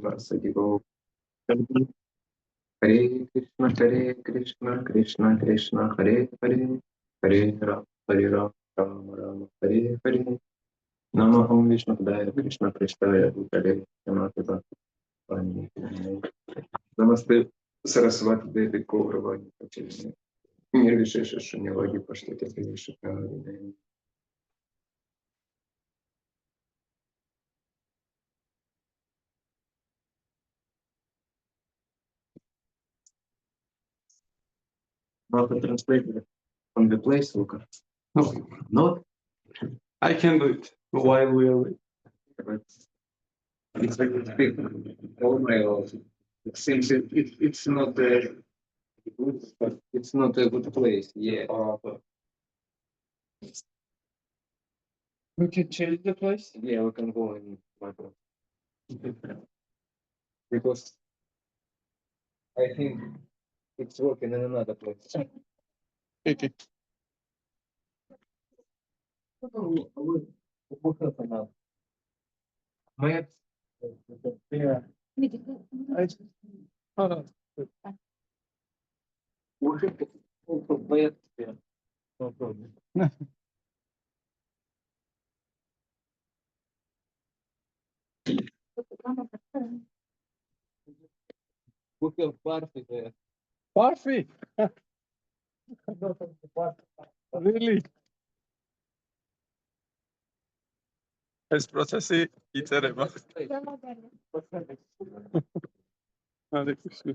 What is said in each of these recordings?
Vasudeva. Hare Krishna, Krishna Krishna, Hare Hare, Hare Ram, Rama Rama, Hare Hare. Namaham Vishnu Padaya Krishna Prasthaya Bhutale Namaste Bhakti. Namaste Saraswati Devi Gauravani Pachini. Мир вишеша шуньяваги паштете вишекарine. Not the translator from the place, Luca. No, Not. I can do it while we are waiting. It's like a big email. It seems it's not a good, but it's not a good place. Yeah. We can change the place. Yeah, we can go in my place. Because I think it's working in another place. Okay. My Yeah. No problem. We have party there. Parfait. Really? ეს პროცესი იწერება. Hare Krishna.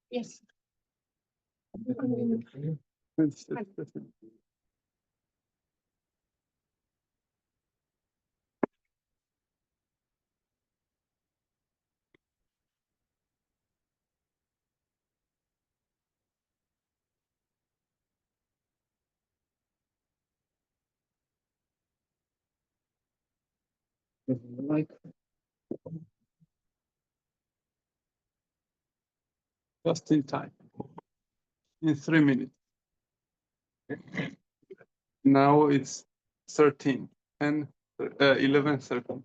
Yes. Like Just in time. In 3 minutes. Now it's 13 and 11:13.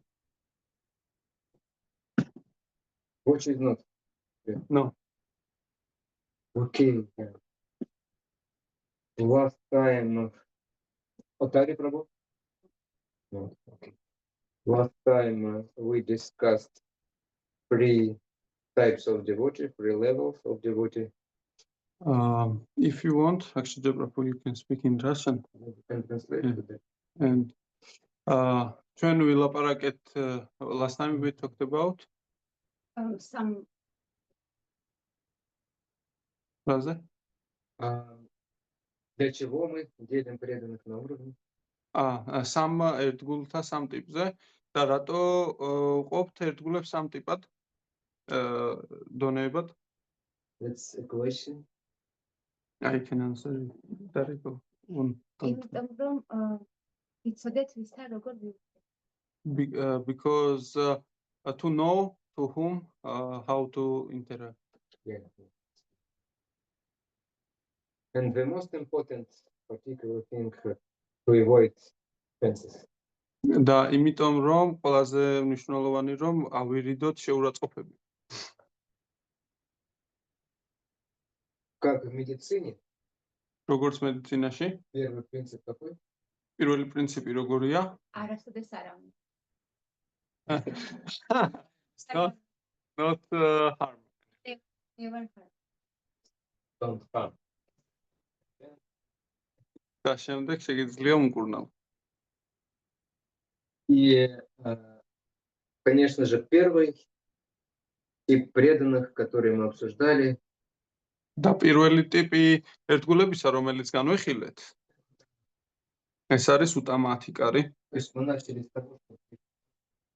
watch is not. No. Okay. Last time Otari Prabhu? No. Okay. Last time we discussed 3 types of devotee, 3 levels of devotee. If you want, actually, Prabhu, you can speak in Russian. You can translate Yeah. to that. And when we last time we talked about Some Raza? Для чего мы делим преданных на уровне? სამ ერთგულთა სამ ტიპზე და რატო ყოფთ ერთგულებს სამ ტიპად დონეებად? That's a question. I can answer it. There you go. იმიტომ რომ იცოდეთ ვისთან როგორ ვივდეთ. Because to know to whom how to interact. Yeah. And the most important particular thing to avoid offenses. და იმიტომ რომ ყველაზე მნიშვნელოვანი რომ ავირიდოთ შეურაცხყოფები. Как в медицине, როგორც მედიცინაში, первый принцип какой? პირველი პრინციპი როგორია? არასოდეს არ ამბობ. Not harm. Never heard. Don't harm. და შემდეგ შეგიძლია უმკურნალ. И, конечно же, первый тип преданных, который мы обсуждали, და პირველი ტიპი ერთგულებისა, რომელიც განვიხილეთ, ეს არის უტამათიკარი. то есть мы начали с того, что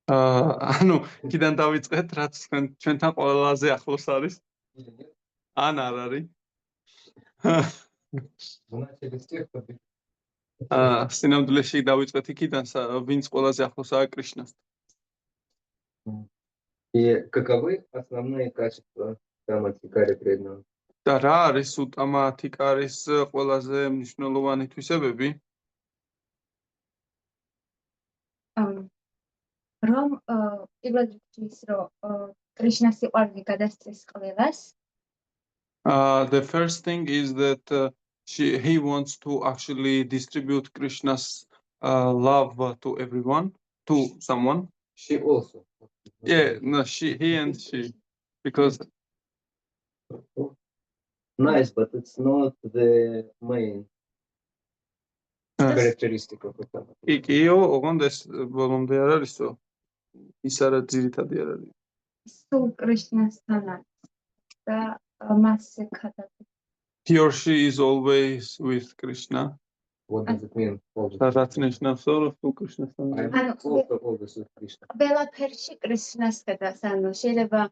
ანუ კიდან დავიწყეთ, რაც ჩვენთან ყველაზე ახლოს არის. или нет, ან არ არის. Начали с тех, кто სინამდვილეში დავიწყეთ იქიდან, ვინც ყველაზე ახლოსაა კრიშნასთან. И каковы основные качества Тамадхикари преданного? და რა არის უტამათიკარის ყველაზე მნიშვნელოვანი თვისებები? რომ პირველ რიგში ის რომ კრიშნას სიყვარული გადასცეს ყველას. The first thing is that he wants to actually distribute Krishna's love to everyone, to someone. She also. Yeah, no, he and she, because Nice, but it's not the main characteristic of the Tamadhikari. იქიო, ოღონდ ეს ბოლომდე არ არისო. ის არა ძირითადი არ არის. სულ კრიშნასთან არის და მას ეკადაგებს. He or she is always with Krishna. What does it mean? Always? და რაც ნიშნავს, რომ თუ კრიშნასთან არის. I'm also always with Krishna. ყველაფერში კრიშნას ხედავს, ანუ შეიძლება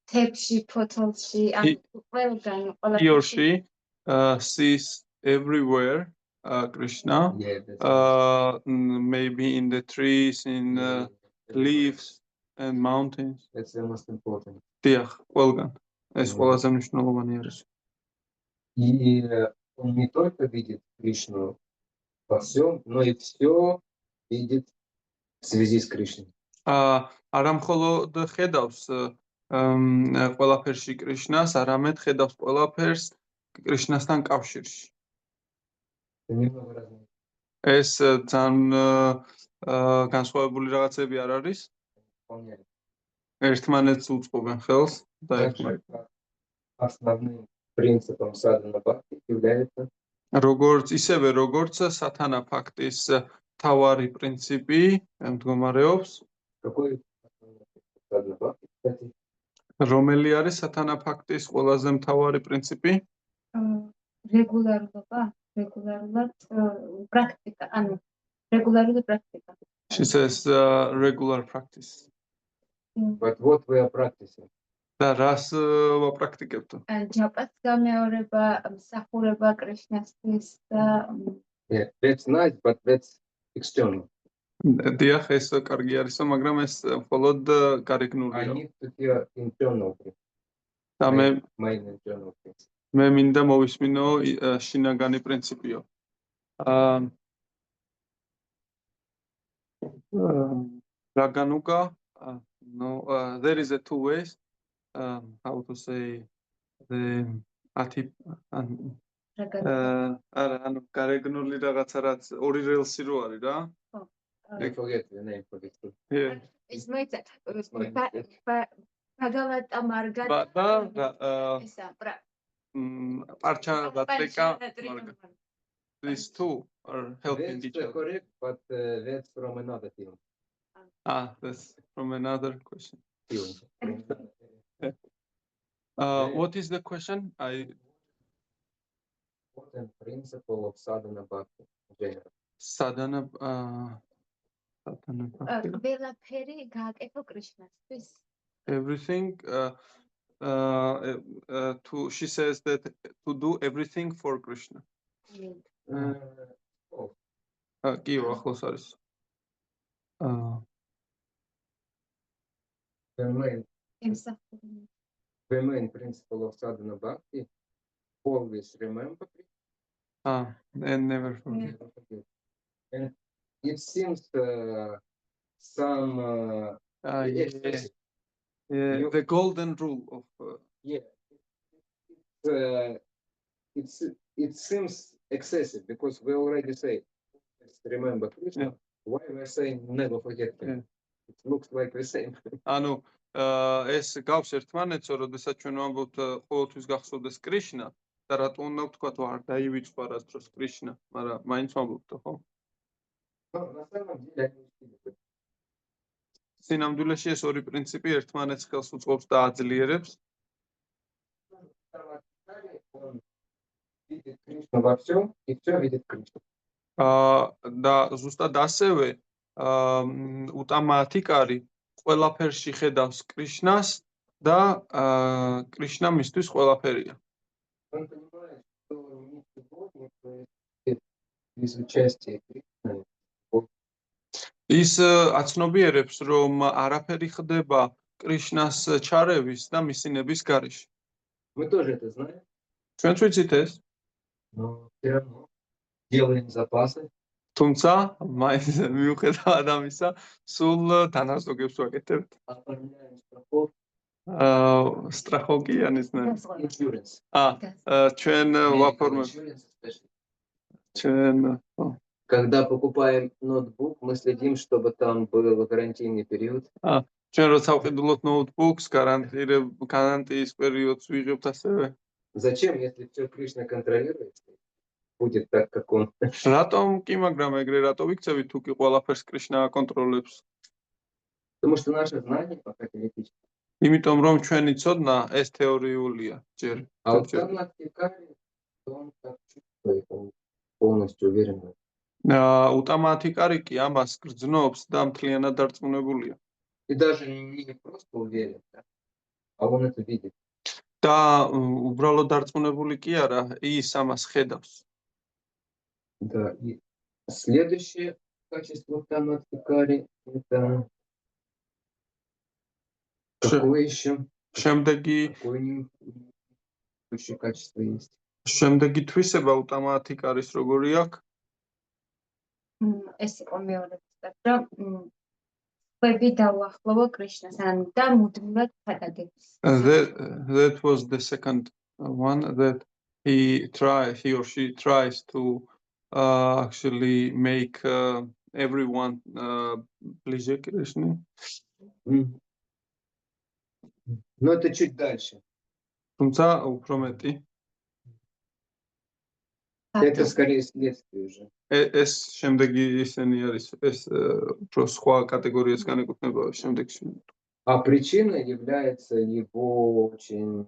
თებში, ფოთოლში, ანუ ყველგან He or she sees everywhere Krishna, Yeah, that's maybe in the trees, in leaves and mountains. that's the most important. დიახ, ყველგან. ეს ყველაზე მნიშვნელოვანი არის. И он не только видит Кришну во всем, но и все видит в связи с Кришной. არა მხოლოდ ხედავს ყველაფერში კრიშნას, არამედ ხედავს ყველაფერს კრიშნასთან კავშირში. Это немного разное. ეს ძალიან განსხვავებული რაღაცები არ არის. Вполне. ერთმანეთს უწყობენ ხელს და Также основным принципом садхана бхакти является ისევე როგორც სათანა ფაქტის თავარი პრინციპი მდგომარეობს, какой основной принцип садхана бхакти, кстати, რომელი არის სათანა ფაქტის ყველაზე მთავარი პრინციპი? რეგულარულად პრაქტიკა, ანუ რეგულარული პრაქტიკა. She says regular practice. but what we are practicing. და რას ვაპრაქტიკებთ? ჯაპას გამეორება, მსახურება კრიშნასთვის და Yeah, that's nice, but that's external. დიახ, ეს კარგი არისო, მაგრამ ეს მხოლოდ I გარეგნულია. need to hear internal things, და მე main internal things. მე მინდა მოვისმინო შინაგანი პრინციპიო. Raganuga, no, there is a two ways. How to say the ati არა, ანუ გარეგნული რაღაცა რაც ორი რელსი რო არის რა. I forget the name for this. Yeah. ის მოიცა ბაგავატა მარგა ესა პარჩა ბატეკა მარგა. These two are helping That's each other. correct, but that's from another film. That's from another question. Film. What is the question? Important principle of sadhana bhakti in general. Sadhana bhakti. ყველაფერი გააკეთო კრიშნასთვის. Everything. She says that to do everything for Krishna. კი, ახლოს არის. The main principle of sadhana bhakti, always remember And never forget. And it seems some excessive. Yeah, the golden rule of it seems excessive because we already say remember Krishna. Yeah. Why we're saying never forget him? Yeah. It looks like the same. ანუ ეს გავს ერთმანეთს, როდესაც ჩვენ ვამბობთ ყოველთვის გახსოვდეს კრიშნა და რატო უნდა ვთქვათ არ დაივიწყო არას დროს კრიშნა, მაგრამ მაინც ვამბობთ, ხო? На самом деле они усиливают. სინამდვილეში ეს ორი პრინციპი ერთმანეთს ხელს უწყობს და აძლიერებს. Он видит Кришну во всем, и все видит Кришну. და ზუსტად ასევე უტამათიკარი ყველაფერში ხედავს კრიშნას და კრიშნა მისთვის ყველაფერია. Он понимает, что не сегодня происходит без участия Кришны. ის აცნობიერებს, რომ არაფერი ხდება კრიშნას ჩარევის და მისინების გარეშე. Мы тоже это знаем, ჩვენც ვიცით ეს, но все равно делаем запасы, თუმცა მაინც მიუხედავად ამისა, სულ თანასწორებს ვაკეთებთ. оформляем страховку, სტრახოკიანის insurance. ჩვენ Medical ვაფორმებთ insurance especially. ჩვენ Когда покупаем ноутбук, мы следим, чтобы там был гарантийный период. ჩვენ როცა ვყიდულობთ ноутбуქს, გარანტიის პერიოდს ვიღებთ ასევე. Зачем, если все Кришна контролирует, будет так, как он. რატომ კი, მაგრამ ეგრე რატო ვიქცევით თუ კი ყველაფერს კრიშნა აკონტროლებს? Потому что наше знание пока теоретическое. იმიტომ რომ ჩვენი ცოდნა ეს თეორიულია ჯერ. А вот сам Лактикари, он так чувствует, он полностью уверен в этом. უტამათიკარი კი ამას გრძნობს და მთლიანად დარწმუნებულია. И даже не просто уверен, да, а он это видит. და უბრალოდ დარწმუნებული კი არა, ის ამას ხედავს. Да, и следующее качество Лактикари это какое еще? შემდეგი Какое еще качество есть? შემდეგი თვისება უტამათიკარის როგორი აქვს? ეს იყო მეორე ცდად, რომ ხვები დავახლოვო კრიშნასთან და მუდმივად ხადაგებს. That was the second one that he or she tries to actually make everyone ближе к Кришне. Но это чуть дальше. თუმცა უფრო მეტი Это скорее следствие уже. ეს შემდეგი ისენი არის, ეს უფრო სხვა კატეგორიას განეკუთვნება შემდეგში. А причиной является его очень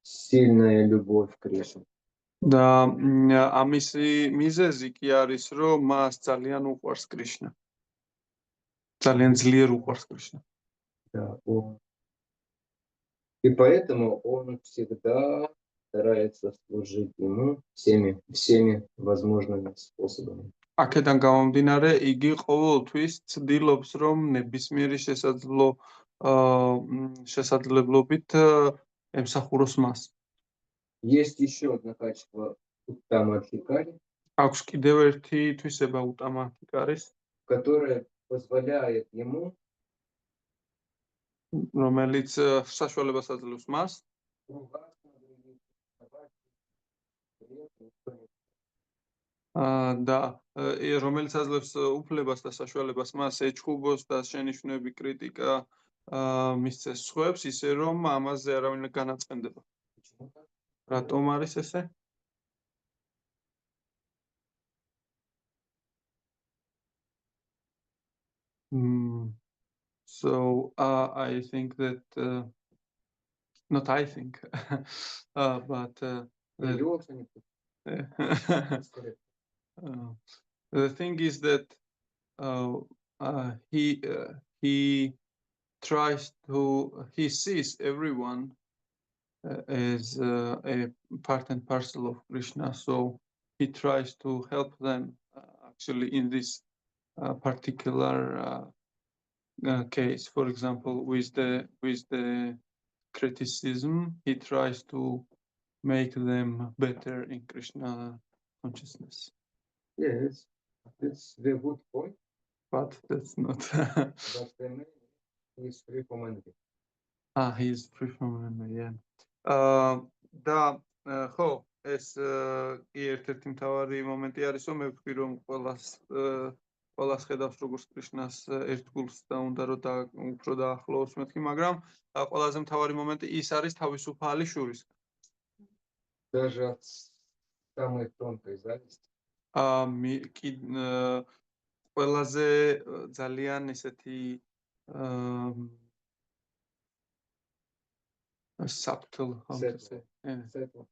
сильная любовь к Кришне. და ამისი მიზეზი კი არის, რომ მას ძალიან უყვარს კრიშნა. ძალიან ძლიერ уყვარს კრიშნა. Да, и поэтому он всегда старается служить ему всеми возможными способами. აქედან გამომდინარე, იგი ყოველთვის ცდილობს, რომ ნებისმიერი შესაძლებლობით ემსახუროს მას. Есть еще одно качество Уттамадхикари, აქვს კიდევ ერთი თვისება უტამათიკარის, которое позволяет ему რომელიც საშუალებას აძლევს მას ругаться на других, давать при этом никто не და რომელიც აძლევს უფლებას და საშუალებას მას ეჩხუბოს და შენიშვნები, კრიტიკა მისცეს სხვებს, ისე რომ ამაზე არავინ განაწყენდება. Почему так? რატომ არის ესე? So I think that not I think but Его кто-нибудь? Скорее. the thing is that he tries to he sees everyone as a part and parcel of Krishna, so he tries to help them actually in this particular case. For example, with the criticism, he tries to make them better in Krishna consciousness. Yes, that's the good point, But that's not. but the man is free from envy. He is free from envy, yeah. და ხო, ეს კი ერთ-ერთი მთავარი მომენტი არის, რომ მე ვთქვი, რომ ყველას ხედავს როგორც კრიშნას ერთ გულს და უნდა რომ უფრო დაახლოოს მეთქი, მაგრამ ყველაზე მთავარი მომენტი ის არის თავისუფალი შურის. Даже от самой тонкой зависти. ყველაზე ძალიან ესეთი subtle, how to say? Subtle.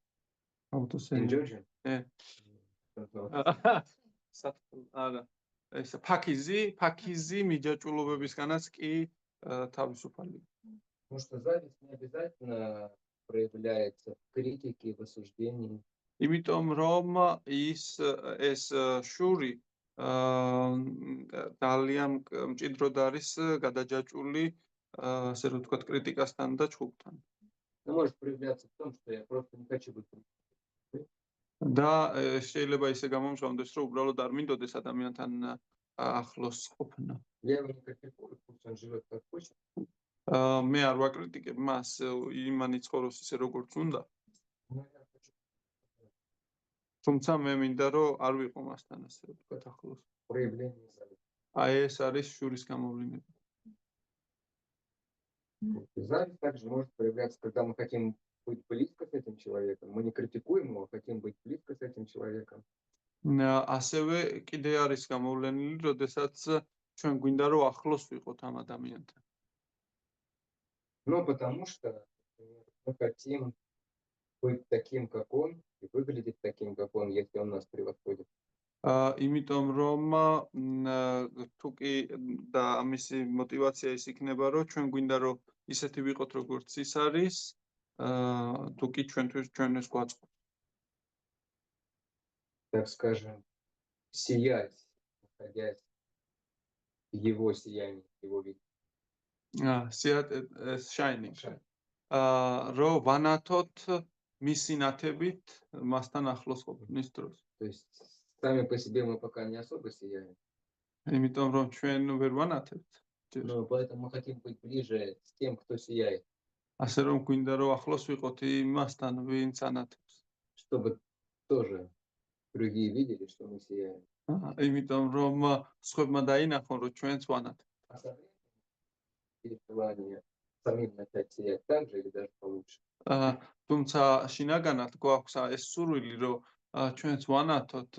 How to say? In Georgian? Yeah. Subtle, არა. ეს ფაქიზი მიჯაჭულობებისგანაც კი თავისუფალი. Потому что зависть не обязательно проявляется в критике и в осуждении. იმიტომ რომ ეს შური ძალიან მჭიდროდ არის გადაჯაჭვული ასე რომ ვთქვათ კრიტიკასთან და ჩხუბთან. Но может проявляться в том, что я просто не хочу быть критиком. და შეიძლება ისე გამომჟღავნდეს, რომ უბრალოდ არ მინდოდეს ადამიანთან ახლოს ყოფნა. Я его не критикую, пусть он живет как хочет. მე არ ვაკრიტიკებ მას, იმან იცხოვროს ისე როგორც უნდა, Но я хочу თუმცა მე მინდა რომ არ ვიყო მასთან ასე ვთქვათ ახლოს. проявление зависти. აი ეს არის შურის გამოვლინება. Зависть также может проявляться, когда мы хотим быть близко с этим человеком. Мы не критикуем его, а хотим быть близко с этим человеком. ასევე კიდე არის გამოვლენილი, როდესაც ჩვენ გვინდა რომ ახლოს ვიყოთ ამ ადამიანთან. Но потому что например, мы хотим быть таким, как он, и выглядеть таким, как он, если он нас превосходит. იმიტომ რომ თუ კი და ამისი мотивация ის იქნება, რომ ჩვენ გვინდა რომ ისეთი ვიყოთ, როგორც ის არის, თუ კი ჩვენ ეს გვაწყობს. Так скажем, сиять, находясь в его сиянии, в его виде. Shining. რომ ვანათოთ მისი ნათებით მასთან ახლოს ყოფნის დროს. То есть сами по себе мы пока не особо сияем, იმიტომ რომ ჩვენ ვერ ვანათებთ. но поэтому мы хотим быть ближе с тем, кто сияет, ასე რომ გვინდა რომ ახლოს ვიყოთ იმასთან, ვინც ანათებს. чтобы тоже другие видели, что мы сияем. იმიტომ რომ სხვებმა დაინახონ, რომ ჩვენც ვანათებთ. А со временем есть желание самим начать сиять так же или даже получше. თუმცა შინაგანად გვაქვს ეს სურვილი, რომ ჩვენც ვანათოთ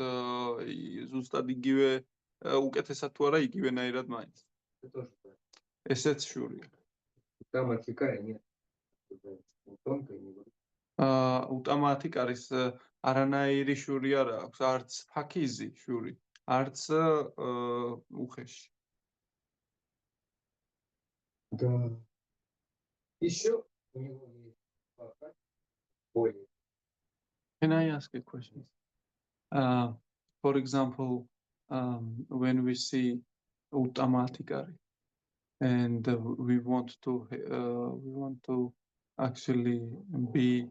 ზუსტად იგივე უკეთესად თუ არა იგივენაირად მაინც. Это тоже так. ესეც შურია. Там от хикая нет ни тонкой, ни грубой. უტამათიკ არის არანაირი შური არ აქვს, არც ფაქიზი შური, არც უხეში. Да. Еще у него есть пока более. Can I ask a question? For example, when we see utamatикari and we want to actually be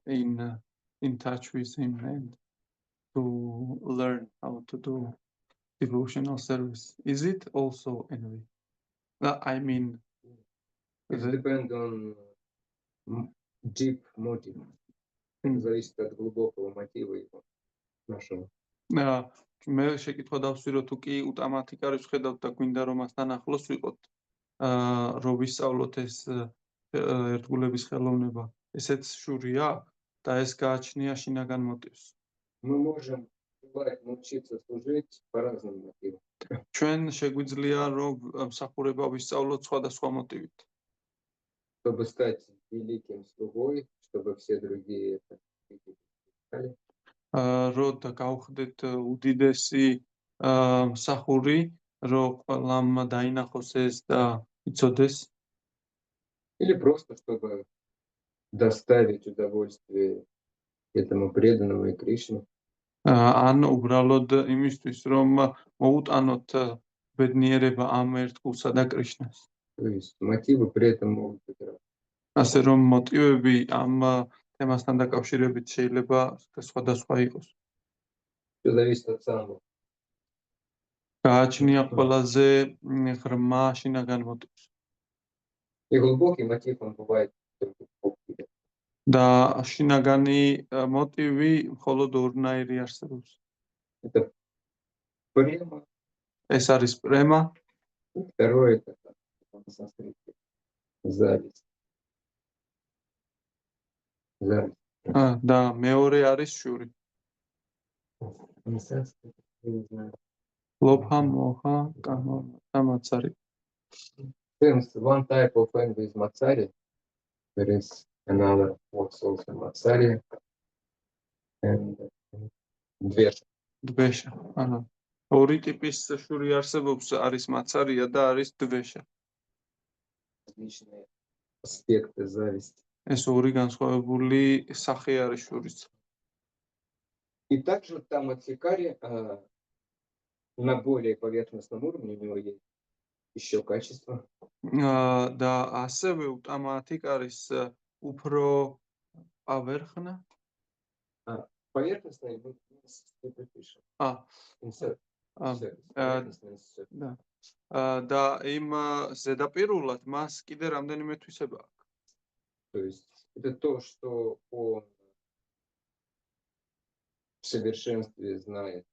in touch with him and to learn how to do devotional service. Is it also envy? I mean, It depends on deep motive. Это зависит от глубокого мотива его нашего. მე შეკითხვა დავსვირო თუ კი უტამათიკარებს ხედავთ და გვინდა რომ მასთან ახლოს ვიყოთ, რომ ვისწავლოთ ეს ერთგულების ხელოვნება, ესეც შურია და ეს გააჩნია შინაგან მოტივს. Мы можем желать научиться служить по разным мотивам. ჩვენ შეგვიძლია რომ მსახურება ვისწავლოთ სხვადასხვა მოტივით. Чтобы стать великим слугой, чтобы все другие это видели. რომ გავხდეთ უდიდესი მსახური, რომ ყველამ დაინახოს ეს და იცოდეს. Или просто чтобы доставить удовольствие этому преданному и Кришне. ან უბრალოდ იმისთვის, რომ მოუტანოთ ბედნიერება ამ ერთგულსა და კრიშნას. То есть мотивы при этом могут быть разные. ასე რომ მოტივები ამ თემასთან დაკავშირებით შეიძლება სხვადასხვა იყოს. Все зависит от самого. გააჩნია ყველაზე ღრმა შინაგან მოტივს. И глубокий мотив, он бывает только глубокий. და შინაგანი მოტივი მხოლოდ ორნაირი არსებობს. Это према, ეს არის პრემა, второе это на санскрите зависть. Зависть. და მეორე არის შური. На санскрите, я не знаю. ლოფა, მოხა, კამა და მაცარი. Since one type of envy is Matsari, there is another what's also Matsari and Dvesha. დვეშა. ორი ტიპის შური არსებობს, არის მაცარია და არის დვეშა. различные аспекты зависти. ეს ორი განსხვავებული სახე არის შურიც. И также вот там от Хикари на более поверхностном уровне у него есть еще качество. და ასევე უტამათიკარის უფრო ავერხნა Поверхностный мы припишем. Insert. Поверхностный insert. და იმ ზედაპირულად მას კიდე რამდენიმე თვისება აქვს. То есть это то, что он в совершенстве знает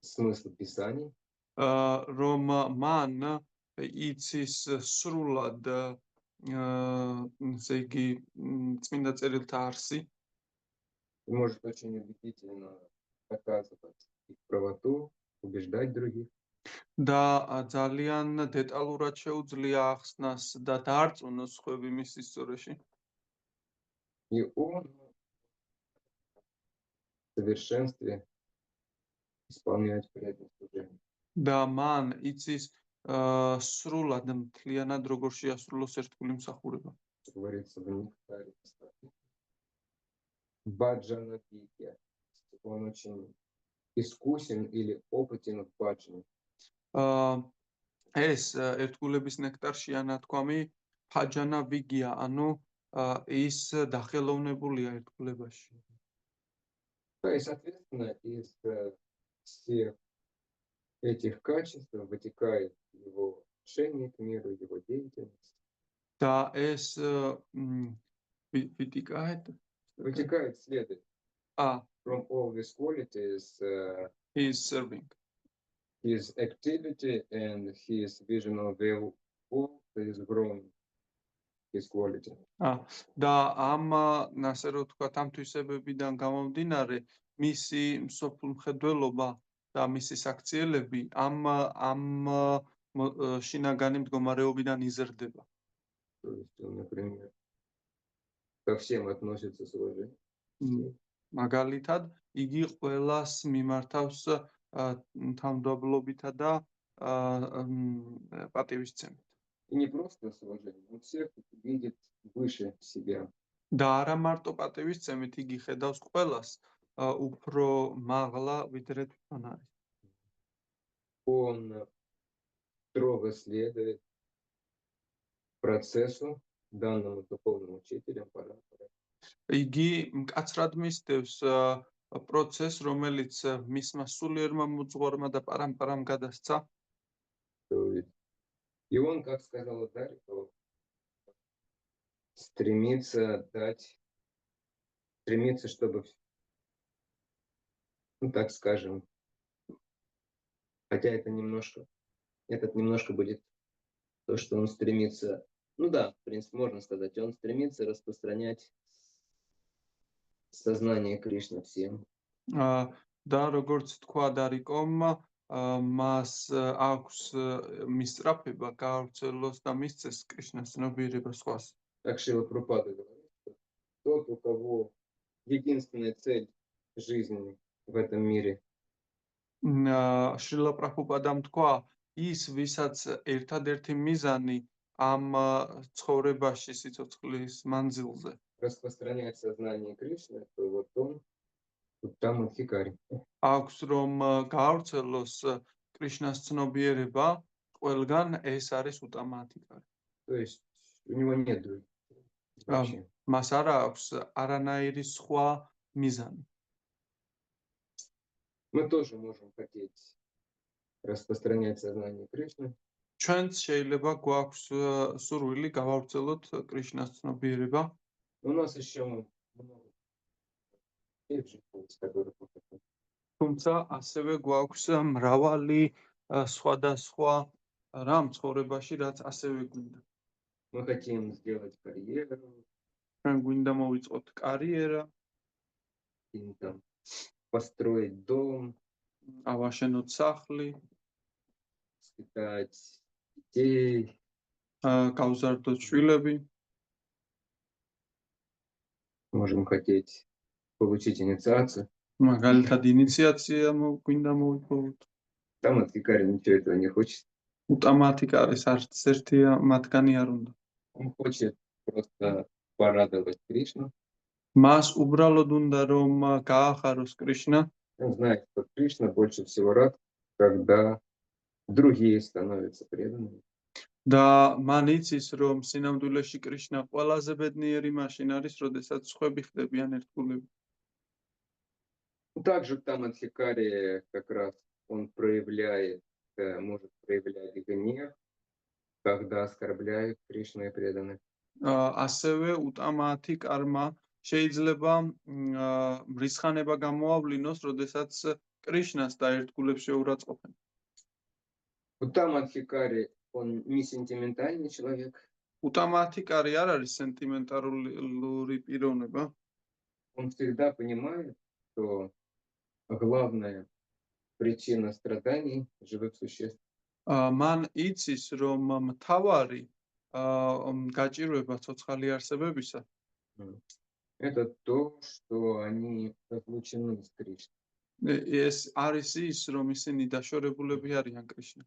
смысл Писаний, რომ მან იცის სრულად ესე იგი წმინდა წერილთა არსი и может очень убедительно доказывать их правоту, убеждать других. და ძალიან დეტალურად შეუძლია ახსნას და დაარწმუნოს სხვები მის ისტორიაში. И он в совершенстве исполняет преданное служение. და მან იცის სრულად მთლიანად როგორ შეასრულოს ერთგული მსახურება. Говорится в Нектаре. Баджана Витя. Он очень искусен или опытен в баджане. ეს ერთგულების ნექტარშია ნათქვამი ფაჯანა ვიგია, ანუ ის დახელოვნებულია ერთგულებაში. Да, и, соответственно, из всех этих качеств вытекает его отношение к миру, его деятельность. და ეს Вытекает следует. From all these qualities, is serving. his activity and his vision of the world is growing. His quality. და ამ ასე რომ ვთქვათ, ამ თვისებებიდან გამომდინარე, მისი მსოფლმხედველობა და მისი საქციელები ამ შინაგანი მდგომარეობიდან იზრდება. То есть он, например, ко всем относится с уважением. მაგალითად, იგი ყველას მიმართავს თანმიმდევრობითა და პატივისცემით. И не просто с уважением, он всех видит выше себя. და არა მარტო პატივისცემით, იგი ხედავს ყველას უფრო მაღლა ვიდრე თვითონ არის. Он строго следует процессу, данному духовным учителям, парампорам. იგი მკაცრად მისდევს პროცესს, რომელიც მისმა სულიერმა მოძღვარმა და პარამპარამ გადასცა. И он, как сказал Дарья, стремится, чтобы, ну так скажем, хотя это немножко будет то, что он стремится, ну да, в принципе, можно сказать, он стремится распространять сознание Кришны всем. და როგორც თქვა დარიკომ, მას აქვს მისწრაფება გაავრცელოს და მისცეს კრიშნას ცნობიერება სხვას. Так Шрила Прабхупада говорит, что тот, у кого единственная цель жизни в этом мире. შრილა პრაბჰუპადამ თქვა, ის ვისაც ერთადერთი მიზანი ამ ცხოვრებაში სიცოცხლის მანძილზე распространять сознание Кришны, то вот он там Хикари. აქვს რომ გაავრცელოს კრიშნას ცნობიერება, ყველგან ეს არის უტამათიკარი. То есть у него нет других. მას არა აქვს არანაირი სხვა მიზანი. Мы тоже можем хотеть распространять сознание Кришны. ჩვენც შეიძლება გვაქვს სურვილი გავავრცელოთ კრიშნას ცნობიერება. У нас еще много которых мы хотим. თუმცა ასევე გვაქვს მრავალი სხვადასხვა რამ ცხოვრებაში, რაც ასევე გვინდა. Мы хотим сделать карьеру. ჩვენ გვინდა მოვიწყოთ კარიერა, Там, построить дом, ავაშენოთ სახლი, воспитать детей. გავზარდოთ შვილები. Можем хотеть получить инициацию. მაგალითად ინიციაცია გვინდა მოვიპოვოთ. Там от Хикари ничего этого не хочет. უტამათიკარის არც ერთი მათგანი არ უნდა. Он хочет просто порадовать Кришну. მას უბრალოდ უნდა რომ გაახაროს კრიშნა. Он знает, что Кришна больше всего рад, когда другие становятся преданными. და მან იცის რომ სინამდვილეში კრიშნა ყველაზე ბედნიერი მაშინ არის, როდესაც სხვები ხდებიან ერთგულები. Также в Тамадхикаре как раз он может проявлять гнев, когда оскорбляет Кришну и преданных. ასევე უტამათი კარმა შეიძლება რისხანება გამოავლინოს, როდესაც კრიშნას და ერთგულებს შეურაცხყოფენ. В Тамадхикаре он не сентиментальный человек. უტამათი კარი არ არის სენტიმენტალური პიროვნება. Он всегда понимает, что главная причина страданий живых существ მან იცის რომ მთავარი გაჭირვება ცოცხალი არსებებისა это то, что они разлучены с Кришной. ეს არის ის რომ ისინი დაშორებულები არიან კრიშნას.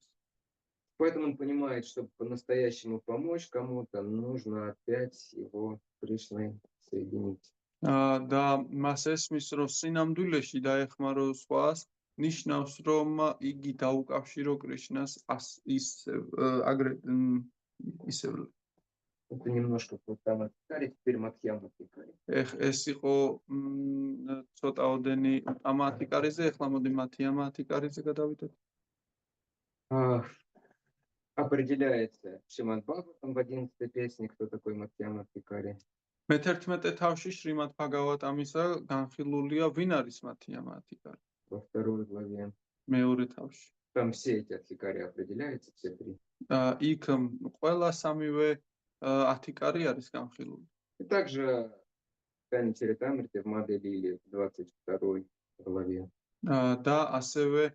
Поэтому он понимает, чтобы по-настоящему помочь кому-то, нужно опять его с Кришной соединить. და მას ესმის რომ სინამდვილეში დაეხმარო სხვას ნიშნავს რომ იგი დაუკავშირო კრიშნას ისევ Это немножко по Тамадхикаре, теперь Мадхья-Мадхикаре. ეს იყო ცოტაოდენი ამათიკარიზე, ეხლა მოდი მათიამათიკარიზე გადავიდეთ. Определяется Шримад Бхагаватам в 11-й песне, кто такой Мадхья-Мадхикаре. მე-11 თავში შრიმად ბჰაგავატამისა განხილულია ვინ არის მათიამათიკარი. Во второй главе. მეორე თავში. Там все эти Адхикари определяются, все три. იქ ყველა სამივე ათიკარი არის განხილული. И также Тани Чаритамрите в Маде Лили в 22 главе. და ასევე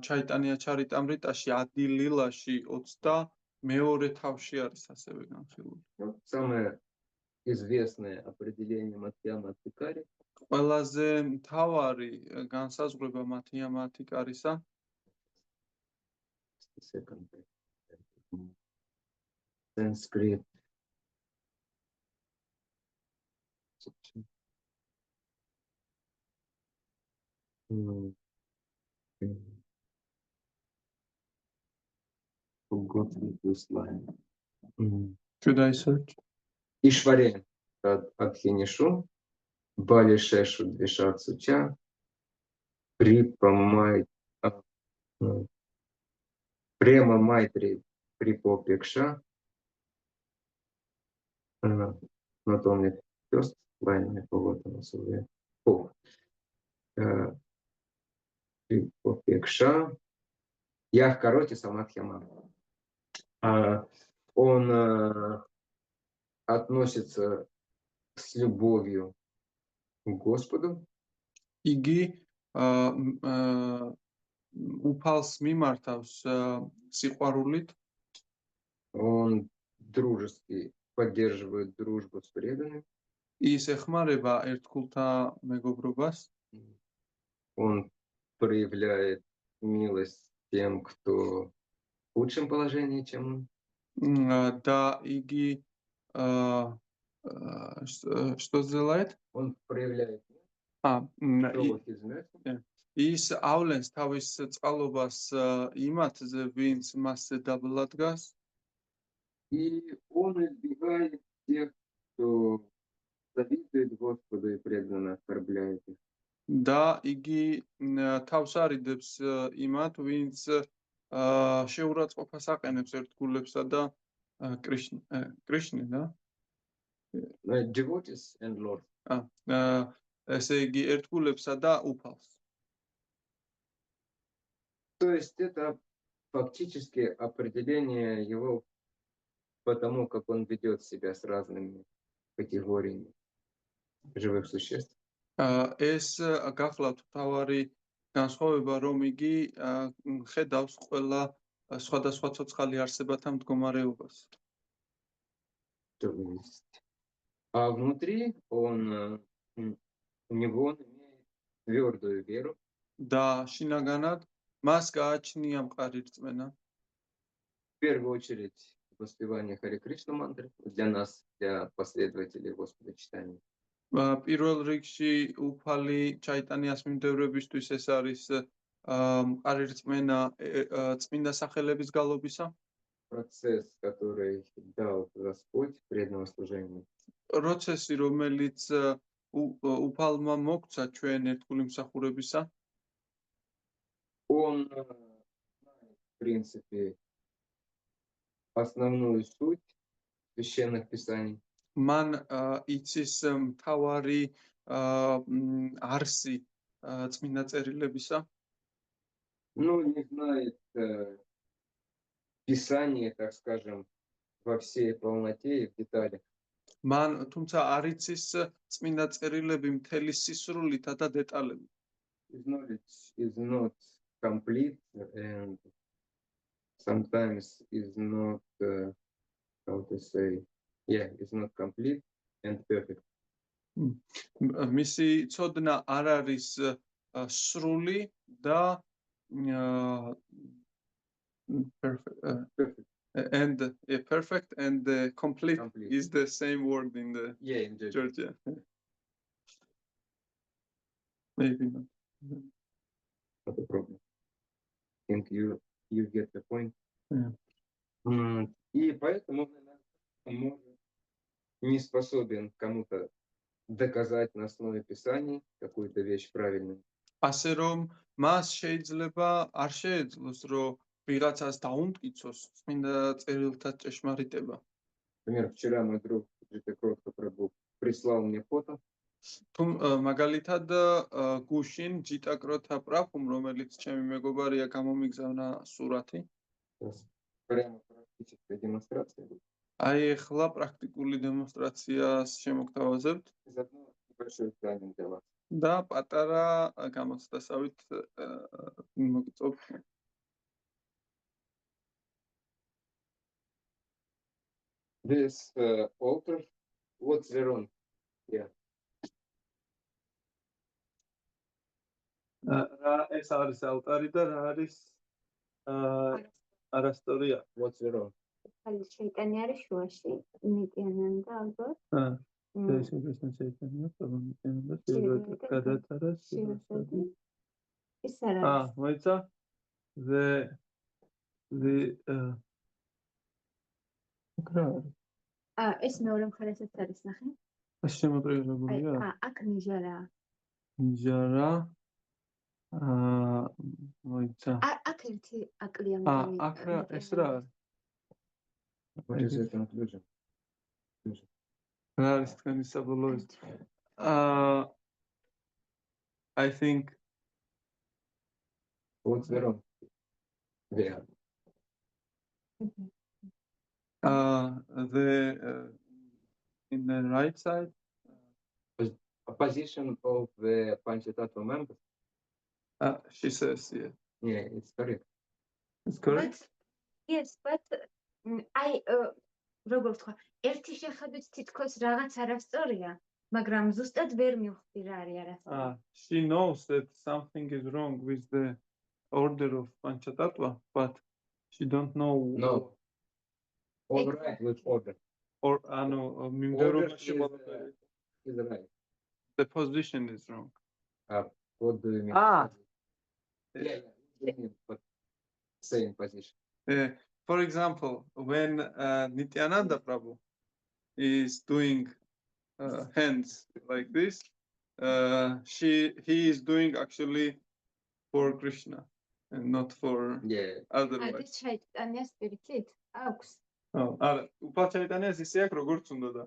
ჩაიტანია ჩარიტამრიტაში ადი ლილაში 22 თავში არის ასევე განხილული. Самое известное определение Мадхья-Мадхикари ყველაზე მთავარი განსაზღვრება მათიამათიკარისა Санскрит. Should I search? Ишваре Адхинишу, Бали Шешу Двишат Суча, Према Майтри Припопекша, not only first line вот она своя. Припопекша, Ях Короти Самадхьяма. Он относится с любовью к Господу. იგი უფალს მიმართავს სიყვარულით. Он дружески поддерживает дружбу с преданными. ის ეხმარება ერთგულთა მეგობრობას. Он проявляет милость тем, кто в худшем положении, чем он. და იგი что сделает? Он проявляет ის ავლენს თავის წყალობას იმათზე, ვინც მასზე დაბლა დგას. И он избегает тех, кто завидует Господу и преданно оскорбляет их. და იგი თავს არიდებს იმათ, ვინც შეურაცხყოფას აყენებს ერთგულებსა და კრიშნი და Devotees and Lord. ესე იგი ერთგულებსა და უფალს. То есть это фактически определение его по тому, как он ведет себя с разными категориями живых существ. ეს გახლავთ თავარი განსხვავება, რომ იგი ხედავს ყველა სხვადასხვა ცოცხალი არსებათა მდგომარეობას. А внутри у него имеет твердую веру. და შინაგანად მას გააჩნია მყარი რწმენა. В первую очередь воспевания Харе Кришна мантры для нас, для последователей Господа читания. პირველ რიგში უფალი ჩაიტანიას მიმდევრებისთვის ეს არის მყარი რწმენა წმინდა სახელების გალობისა. Процесс, который дал Господь преданного служения. პროცესი, რომელიც უფალმა მოგცა ჩვენ ერთგული მსახურებისა. Он знает, в принципе, основную суть священных писаний. მან იცის მთავარი არსი წმინდა წერილებისა. Но не знает Писание, так скажем, во всей полноте и в деталях. მან თუმცა არ იცის წმინდა წერილები მთელი სისრულითა და დეტალებით. His knowledge is not complete and sometimes is not, how to say, it's not complete and perfect. მისი ცოდნა არ არის სრული და perfect and complete is the same word in the In church. Yeah. Maybe not. Not a problem. I think you get the point. Yeah. И поэтому он может не способен кому-то доказать на основе Писаний какую-то вещь правильную. ასე რომ მას შეიძლება არ შეეძლოს რომ ვიღაცას დაუმტკიცოს წმინდა წერილთა ჭეშმარიტება. Например, вчера мой друг Джита Кротко Прабху прислал мне фото. მაგალითად გუშინ ჯიტა კროთა პრაფუმ, რომელიც ჩემი მეგობარია, გამომიგზავნა სურათი. Прямо практическая демонстрация. აი ახლა პრაქტიკული დემონსტრაციას შემოგთავაზებთ Из одного небольшой экзамен для вас. და პატარა გამოცდასავით მოგწობთ. This altar, what's the wrong? Yeah. რა ეს არის ალტარი და რა არის არასტორია. What's the wrong? ხალი შეიტანი არის შუაში, ნიტიანანდა ალბათ. ეს ის შეიტანია, პრობლემა გადაწერა. ის არა. მოიცა? ეს მეორე მხარესაც არის ნახე. ეს შემოტრიალებულია. აქ ნიჟარაა. ნიჟარა. მოიცა. აქ ერთი აკლია მგონი. აქ რა ეს რა არის? What is it conclusion? რა არის თქვენი საბოლოო? I think What's the wrong? Yeah. In the right side. A position of the Panchatattva members. She says, yeah. Yeah, it's correct. It's correct. Yes, but აი როგორ ვთქვა, ერთი შეხედვით თითქოს რაღაც არასწორია, მაგრამ ზუსტად ვერ მივხვდი რა არის არასწორი. She knows that something is wrong with the order of Panchatattva, but she don't know. No. All right with order. Or Order is right. The position is wrong. What do you mean? Yeah, but same position. For example, when Nityananda Prabhu is doing hands like this, he is doing actually for Krishna and not for otherwise. ეს შეიტანიას პირიქით აქვს. არა, უფალ ჩაიტანიას ისე აქვს როგორც უნდა და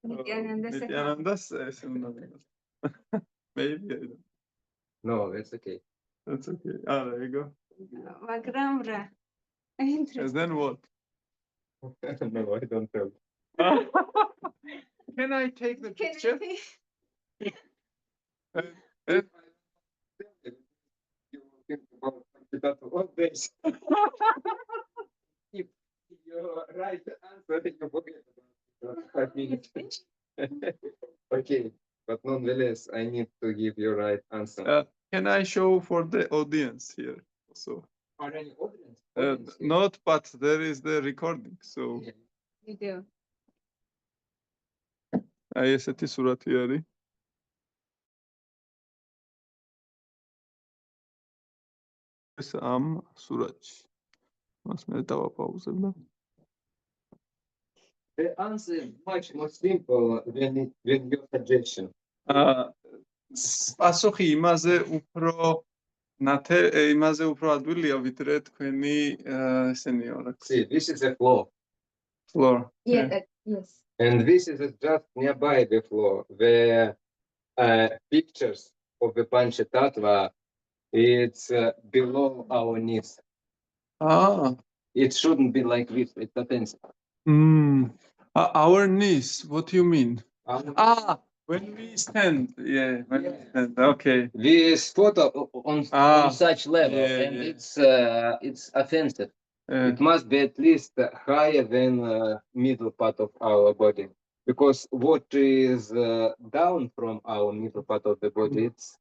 ნიტიანანდას ესე უნდა. Maybe I don't. No, that's okay. That's okay. There you go. მაგრამ რა. And then what? No, I don't tell. Can I take the picture? You think about Panchatattva all days. If your right answer, you forget about 5 minutes. Okay, but nonetheless, I need to give you right answer. Can I show for the audience here also? Are any audience? Not, but there is the recording. So ვიდეო. აი ესეთი სურათი არის. ეს ამ სურათში. მას მე დავაპაუზებ და The answer is much more simple than your suggestion. პასუხი იმაზე უფრო ადვილია ვიდრე თქვენი ესენიო რა. See, this is a floor. Floor. Yes. And this is just nearby the floor. The pictures of the Panchatattva, it's below our knees. It shouldn't be like this. It's offensive. Our knees, what do you mean? When we stand, when we stand, okay. This photo on such level, and it's offensive. It must be at least higher than middle part of our body, because what is down from our middle part of the body, it's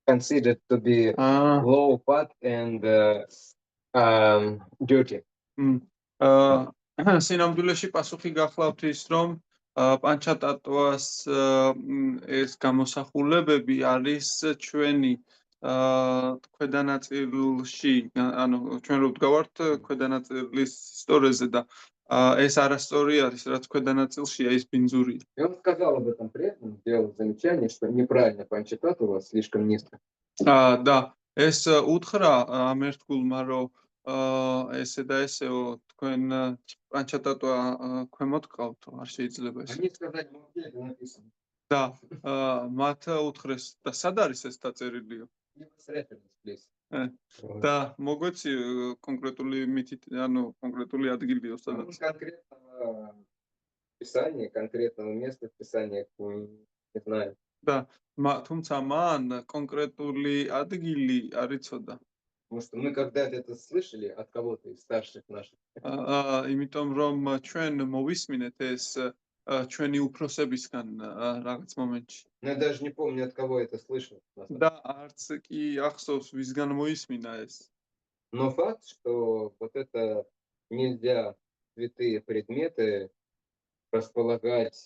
considered to be low part and dirty. სინამდვილეში პასუხი გახლავთ ის, რომ პანჩატატვას ეს გამოსახულებები არის ჩვენი ქვედანაწილში, ანუ ჩვენ რო ვდგავართ ქვედანაწილის ისტორიაზე და ეს არასწორი არის, რაც ქვედანაწილშია, ის ბინძურია. Я вам сказал об этом при этом, сделал замечание, что неправильно Панчататтва слишком низко. და ეს უთხრა ამ ერთგულმა, რომ ესე და ესეო თქვენ პანჩატატვა ქვემოთ ყავთო, არ შეიძლება ეს. Они сказали, ну где это написано? და მათ უთხრეს და სად არის ეს დაწერილიო? Reference, please. და მოგვეცი კონკრეტული მითით, ანუ კონკრეტული ადგილიო სადაც. Конкретного писания, конкретного места в писаниях не знаю. და თუმცა მან კონკრეტული ადგილი არ იცოდა. Потому что мы когда-то это слышали от кого-то из старших наших. იმიტომ რომ ჩვენ მოვისმინეთ ეს ჩვენი უფროსებისგან რაღაც მომენტში. Я даже не помню, от кого это слышал. და არც კი ახსოვს ვისგან მოისმინა ეს. Но факт, что вот это нельзя святые предметы располагать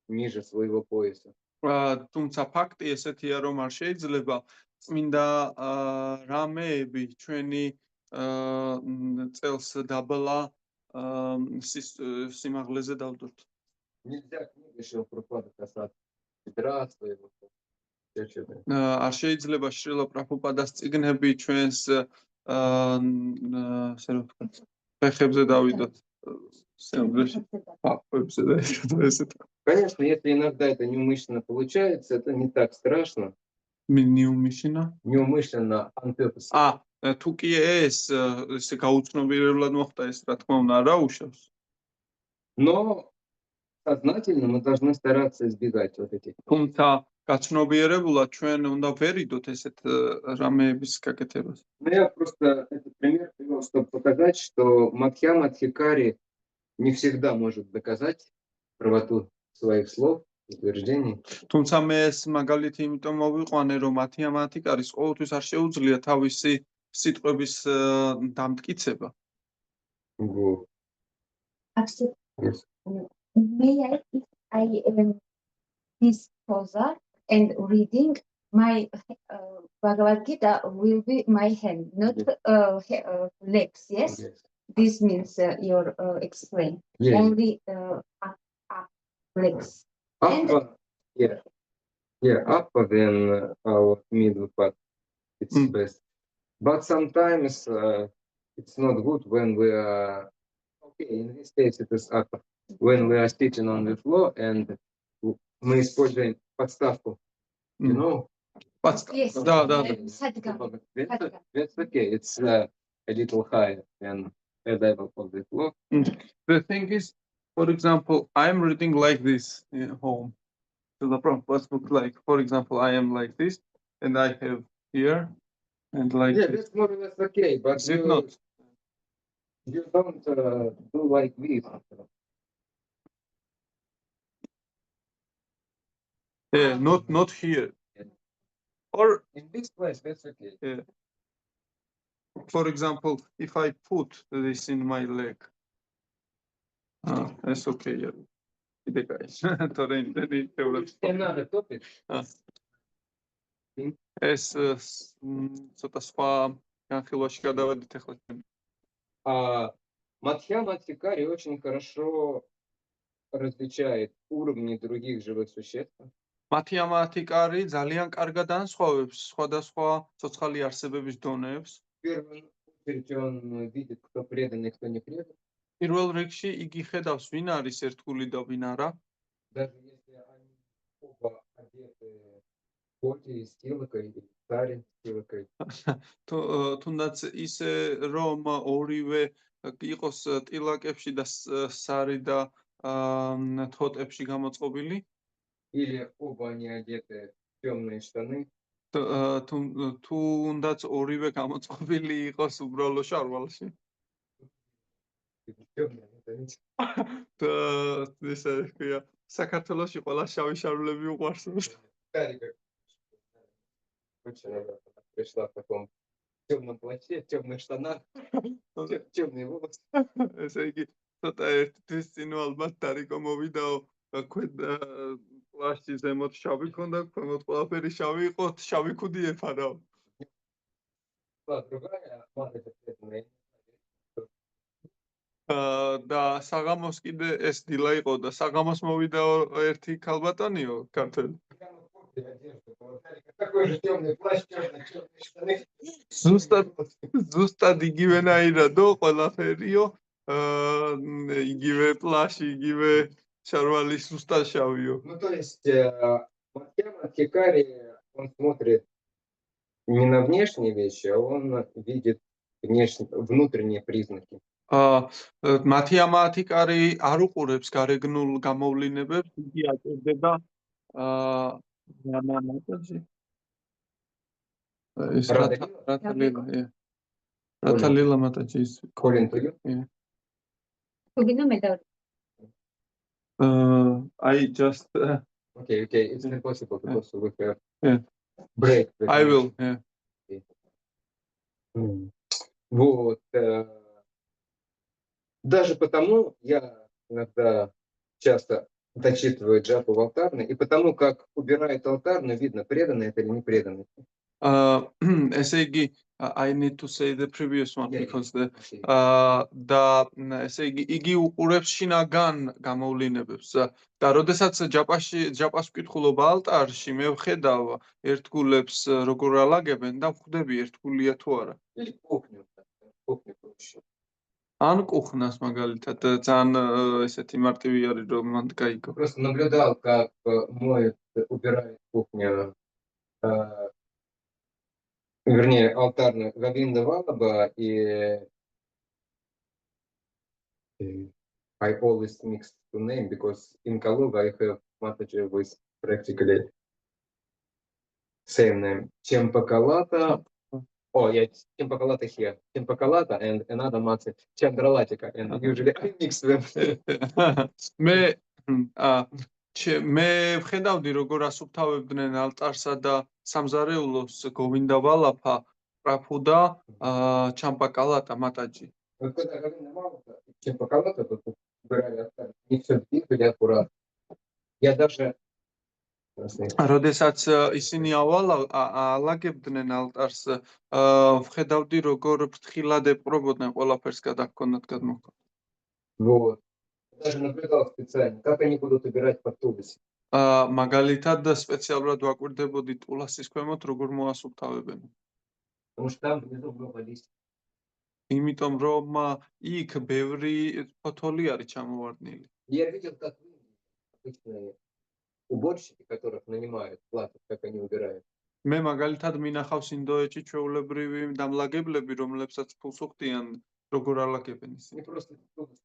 ниже своего пояса. თუმცა ფაქტი ესეთია, რომ არ შეიძლება წმინდა რამეები ჩვენი წელს დაბლა სიმაღლეზე დავდოთ. Нельзя книги Шрила-Прабхупады касаться бедра своего. არ შეიძლება შრილა პრაბჰუპადას წიგნები ჩვენს ასე რომ ვთქვათ, ფეხებზე დავიდოთ. Конечно, если иногда это неумышленно получается, это не так страшно. Неумышленно, on purpose. თუ კი ეს გაუცნობიერებლად მოხდა, ეს რა თქმა უნდა არა უშავს. Но сознательно мы должны стараться избегать вот этих. თუმცა გაცნობიერებულად ჩვენ უნდა ვერიდოთ ესეთ რამეების გაკეთებას. Ну я просто этот пример привел, чтобы показать, что Мадхьяма Адхикари не всегда может доказать правоту своих слов, утверждений. თუმცა მე ეს მაგალითი იმიტომ მოვიყვანე, რომ მათემატიკარის ყოველთვის არ შეუძლია თავისი სიტყვების დამტკიცება. Yes. May I this poser and reading my Bhagavad Gita will be my hand, not legs. Yes, this means your explain. Yes. Only up legs. Upper, upper than our middle part. It's best. But sometimes it's not good when we are, okay, in this case it is upper. When we are sitting on the floor and мы используем подставку, you know? Yes. That's okay. It's a little higher than the level of the floor. The thing is, for example, I'm reading like this at home. So the Prabhupada's book, like, for example, I am like this, and I have here, and like Yeah, this. that's more or less okay, but Is it not? You don't do like this. Yeah, not here. Yeah. Or In this place, that's okay. yeah. For example, if I put this in my leg. That's okay. კიდე კაი. თორე იმდენი თეორებს. Another topic. ეს ცოტა სხვა განხილვაში გადავედით ახლა ჩვენ. Математикарий очень хорошо различает уровни других живых существ. მათემატიკარი ძალიან კარგად ანსხვავებს სხვადასხვა ცოცხალი არსებების დონეებს. В первую очередь он видит, кто предан и кто не предан. პირველ რიგში იგი ხედავს, ვინ არის ერთგული და ვინ არა. Даже если они оба одеты в кофте с силикой или в таре с силикой. თუნდაც ისე რომ ორივე იყოს ტილაკებში და სარი და თოტებში გამოწყობილი. Или оба они одеты в темные штаны. თუნდაც ორივე გამოწყობილი იყოს უბრალო შარვალში. Темные, знаете. ისე ქვია, საქართველოში ყველა შავი შარვლები უყვარს. Тарика очень пришла в таком темном плаще, в темных штанах, темные волосы. ესე იგი, ცოტა ერთი თვის წინ ალბათ დარიკო მოვიდაო, ქვედ პლაშტი ზემოთ შავი ქონდა, ქვემოთ ყველაფერი შავი იყო, შავი ქუდი ეფარავ. Другая мать это და საღამოს კიდე ეს დილა იყო და საღამოს მოვიდაო ერთი ქალბატონიო ქართველი. Такой же темный плащ, темные штаны. ზუსტად იგივენაირადო ყველაფერიო, იგივე პლაში, იგივე შარვალი ზუსტად შავიო. Ну, то есть математикарий, он смотрит не на внешние вещи, а он видит внутренние признаки. მათემატიკარი არ უყურებს გარეგნულ გამოვლინებებს, იგი აჭერდება რათალილა მატაჯის According to you? გიგინო მე და I just Okay, it's impossible because we have Yeah. break. I will, yeah. Вот. Даже потому я иногда часто дочитываю джапу в алтарный, и потому как убирает алтарный, видно, преданный это или не преданный. ესე იგი I need to say the previous one because the Okay. და ესე იგი იგი უყურებს შინაგან გამოვლინებებს და როდესაც ჯაპას ვკითხულობ ალტარში მე ვხედავ ერთგულებს როგორ ალაგებენ და ვხვდები ერთგულია თუ არა. Или кухню проще. ან კუხნას მაგალითად ძალიან ესეთი მარტივი არის რომ მან გაიგო. Просто наблюдал, как моет, убирает кухню, вернее, алтарную Говинда Валаба, и I always mix the name because in Kaluga I have Mataji with practically same name. Chempakalatta. Oh, yeah, Chempakalatta here. Chempakalatta and another Mata, Chandralatika. And usually I mix them. მე ვხედავდი როგორ ასუფთავებდნენ ალტარსა და სამზარეულოს გოვინდა ვალაფა, პრაფუ და ჩამპაკალატა მატაჯი. Вот когда Говинда Валаба, Chempakalatta, тут убирали алтарь, не все двигали аккуратно. Я даже... როდესაც ისინი ალაგებდნენ ალტარს, ვხედავდი როგორ ფრთხილად ეპყრობოდნენ ყველაფერს გადაგქონდათ გადმოხდა. Вот. Даже наблюдал специально, как они будут убирать под тубусе. მაგალითად სპეციალურად ვაკვირდებოდი ტულასის ქვემოთ როგორ მოასუფთავებენ. Потому что там внизу много листьев. იმიტომ რომ იქ ბევრი ფოთოლი არის ჩამოვარდნილი. Я видел, как в Индии обычные уборщики, которых нанимают, платят, как они убирают. მე მაგალითად მინახავს ინდოეთში ჩვეულებრივი დამლაგებლები, რომლებსაც ფულს უხდიან როგორ ალაგებენ ისინი. Они просто тубус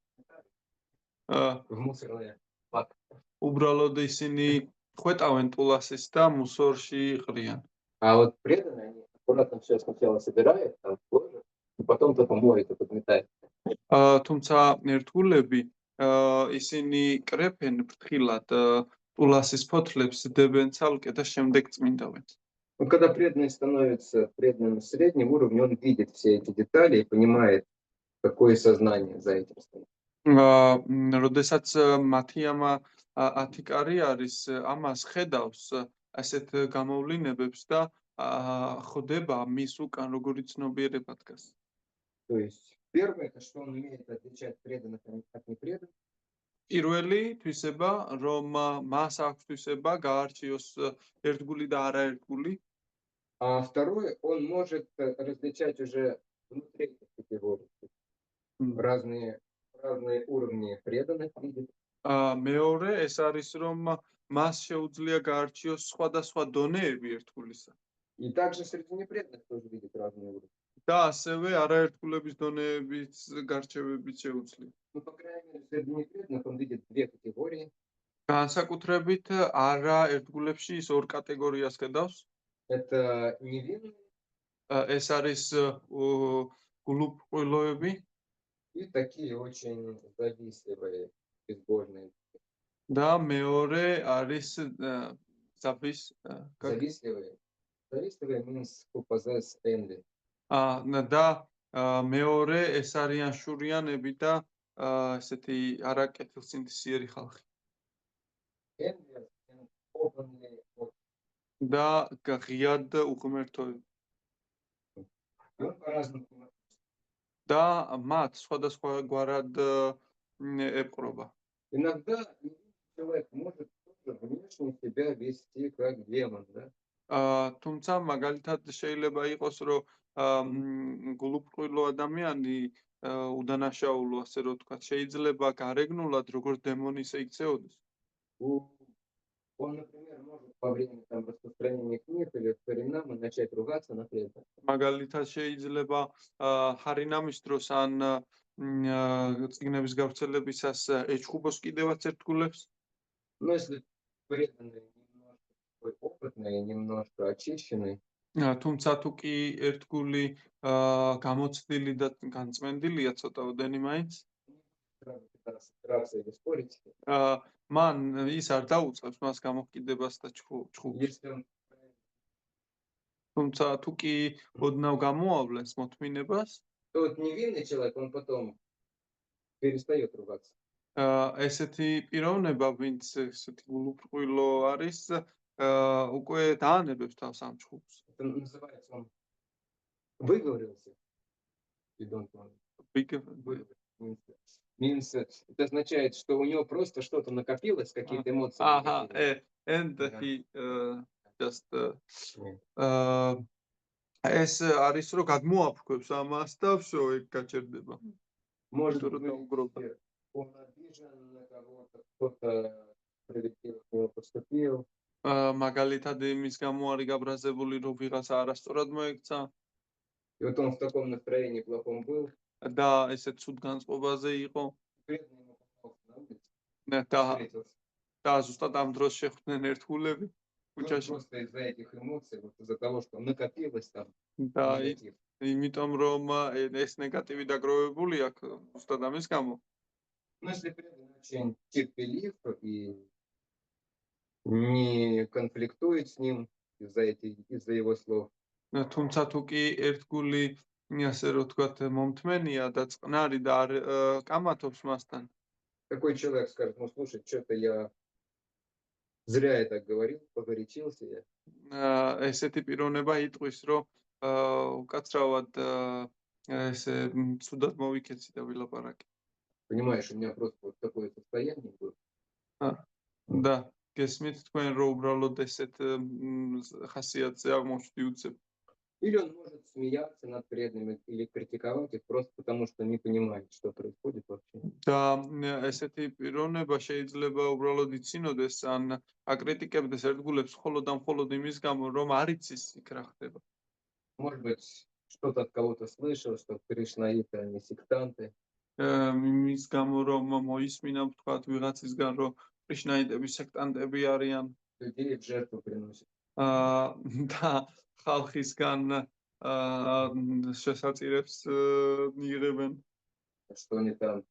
в мусорный бак. უბრალოდ ისინი ხვეტავენ ტულასის და მუსორში იყრიან. А вот преданные, они аккуратно все сначала собирают, там сложат, и потом только моют и подметают. თუმცა ერთგულები ისინი კრეფენ ფრთხილად ტულასის ფოთლებს დებენ ცალკე და შემდეგ წმინდავენ. Вот когда преданный становится преданным среднем уровне, он видит все эти детали и понимает, какое сознание за этим стоит. როდესაც მათი ამა 10 კარი არის, ამას ხედავს ასეთ გამოვლინებებს და ხვდება მის უკან როგორი ცნობიერება დგას. То есть первое, это что он умеет отличать преданных от непреданных. პირველი თვისება, რომ მას აქვს თვისება გაარჩიოს ერთგული და არაერთგული. А второе, он может различать уже внутри этих категорий. Разные уровни преданных видит. მეორე ეს არის, რომ მას შეუძლია გაარჩიოს სხვადასხვა დონეები ერთგულისა. И также среди непреданных тоже видит разные уровни. და ასევე არაერთგულების დონეების გარჩევებით შეუძლია. Ну, по крайней мере, среди непреданных он видит две категории. განსაკუთრებით არაერთგულებში ის ორ კატეგორიას ხედავს. Это невинные ეს არის გულუბრყვილოები и такие очень завистливые, безбожные. და მეორე არის ზაბის Завистливые means who possess envy. და მეორე ეს არიან შურიანები და ესეთი არაკეთილსინდისიერი ხალხი. Envious and openly hostile. და ღიად უღმერთოები. И он по-разному относится. და მათ სხვადასხვაგვარად ეპყრობა. Иногда невинный человек может тоже внешне себя вести как демон, да? თუმცა მაგალითად შეიძლება იყოს, რომ გულუბრყვილო ადამიანი უდანაშაულო, ასე რომ ვთქვათ, შეიძლება გარეგნულად როგორც დემონი ისე იქცეოდეს. Он, например, может во время там распространения книг или харинамы начать ругаться на преданных. მაგალითად შეიძლება ჰარინამის დროს ან წიგნების გავრცელებისას ეჩხუბოს კიდევაც ერთგულებს. Но если преданный немножко такой опытный, немножко очищенный, თუმცა თუ კი ერთგული გამოცდილი და განწმენდილია ცოტაოდენი მაინც, сразу пытаться драться или спорить. მან ის არ დაუწყებს მას გამოკიდებას და ჩხუბს. Если он თუმცა თუ კი ოდნავ გამოავლენს მოთმინებას, то вот невинный человек, он потом перестает ругаться. ესეთი პიროვნება, ვინც ესეთი გულუბრყვილო არის, უკვე დაანებებს თავს ამ ჩხუბს. Это называется он выговорился. You don't want. Means это означает, что у него просто что-то накопилось, какие-то эмоции. накопились. And Yeah. he just Yeah. ეს არის, რომ გადმოაფრქვევს ამას და всё, ეგ გაჩერდება. Может Который там угроза. быть, он обижен на кого-то, кто-то справедливо к нему поступил. მაგალითად იმის გამო არის გაბრაზებული, რომ ვიღაცა არასწორად моекცა И вот он в таком настроении плохом был. და ესეთ ცუდ განწყობაზე იყო Преданный ему попался на улице, და встретился. და ზუსტად ამ დროს შეხვდნენ ერთგულები Ну, ქუჩაში просто из-за этих эмоций, вот из-за того, что накопилось там და негатив. იმიტომ რომ ეს ნეგატივი დაგროვებული აქვს ზუსტად ამის გამო. Но если преданный очень терпелив и не конфликтует с ним из-за его слов, თუმცა თუ კი ერთგული ასე რომ ვთქვათ მომთმენია და წყნარი და არ კამათობს მასთან, такой человек скажет: ну слушай, что-то я зря я так говорил, погорячился я. ესეთი პიროვნება იტყვის, რომ უკაცრავად ესე ცუდად მოვიქეცი და ვილაპარაკე. Понимаешь, у меня просто вот такое состояние было. და გესმით თქვენ, რომ უბრალოდ ესეთ ხასიათზე აღმოჩნდი უცებ. Или он может смеяться над преданными или критиковать их просто потому, что не понимает, что происходит вообще. და ესეთი პიროვნება შეიძლება უბრალოდ იცინოდეს ან აკრიტიკებდეს ერთგულებს მხოლოდ და მხოლოდ იმის გამო, რომ არ იცის იქ რა ხდება. Может быть, что-то от кого-то слышал, что кришнаиты, они сектанты. იმის გამო, რომ მოისმინა ვთქვათ ვიღაცისგან, რომ კრიშნაიტები სექტანტები არიან Людей в жертву приносят. და ხალხისგან შესაწირებს იღებენ. Что они там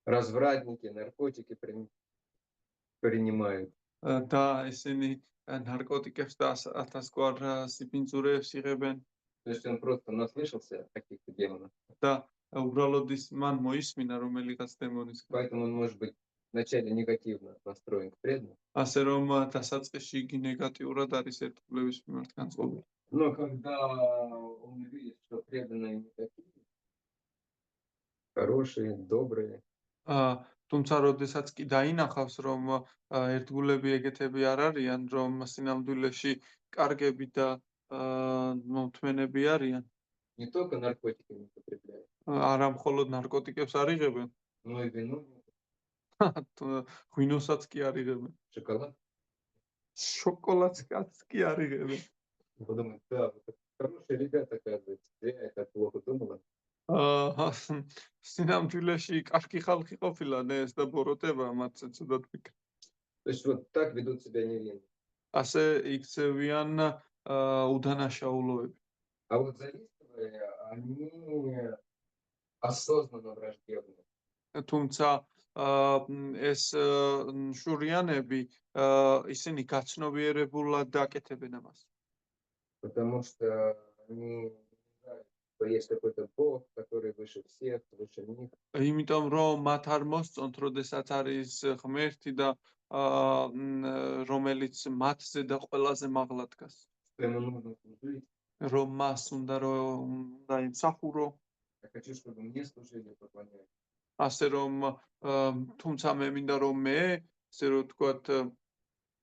развратники, наркотики принимают. და ისინი ნარკოტიკებს და ათასგვარ სიბინძურეებს იღებენ То есть он просто наслышался о каких-то демонах, და უბრალოდ ის მან მოისმინა რომელიღაც დემონისგან. поэтому он может быть вначале негативно настроен к преданным. ასე რომ დასაწყისში იგი ნეგატიურად არის ერთგულების მიმართ განწყობილი. Но когда он видит, что преданные не такие, хорошие, добрые, თუმცა როდესაც კი დაინახავს რომ ერთგულები ეგეთები არ არიან, რომ სინამდვილეში კარგები და მომთმენები არიან, не только наркотики не употребляют, არა მხოლოდ ნარკოტიკებს არ იღებენ, но и вино, ღვინოსაც კი არ იღებენ, шоколад. შოკოლადს კი არ იღებენ. Он подумает, да, вот это хорошие ребята, оказывается, зря я так плохо думала. სინამდვილეში კარგი ხალხი ყოფილან ეს და ბოროტება მათზე ცუდად ვიქნა. То есть вот так ведут себя невинно. ასე იქცევიან უდანაშაულოები. А вот завистливые, они осознанно враждебны. თუმცა ეს შურიანები ისინი გაცნობიერებულად დაკეთებენ ამას. Потому что они знают, что есть какой-то Бог, который выше всех, выше них. იმიტომ რომ მათ არ მოსწონთ, როდესაც არის ღმერთი და რომელიც მათზე და ყველაზე მაღლა დგას. Что ему нужно служить. რომ მას უნდა იმსახურო, Я хочу, чтобы мне служили, поклонялись. ასე რომ თუმცა მე მინდა რომ მე, ასე რომ ვთქვათ,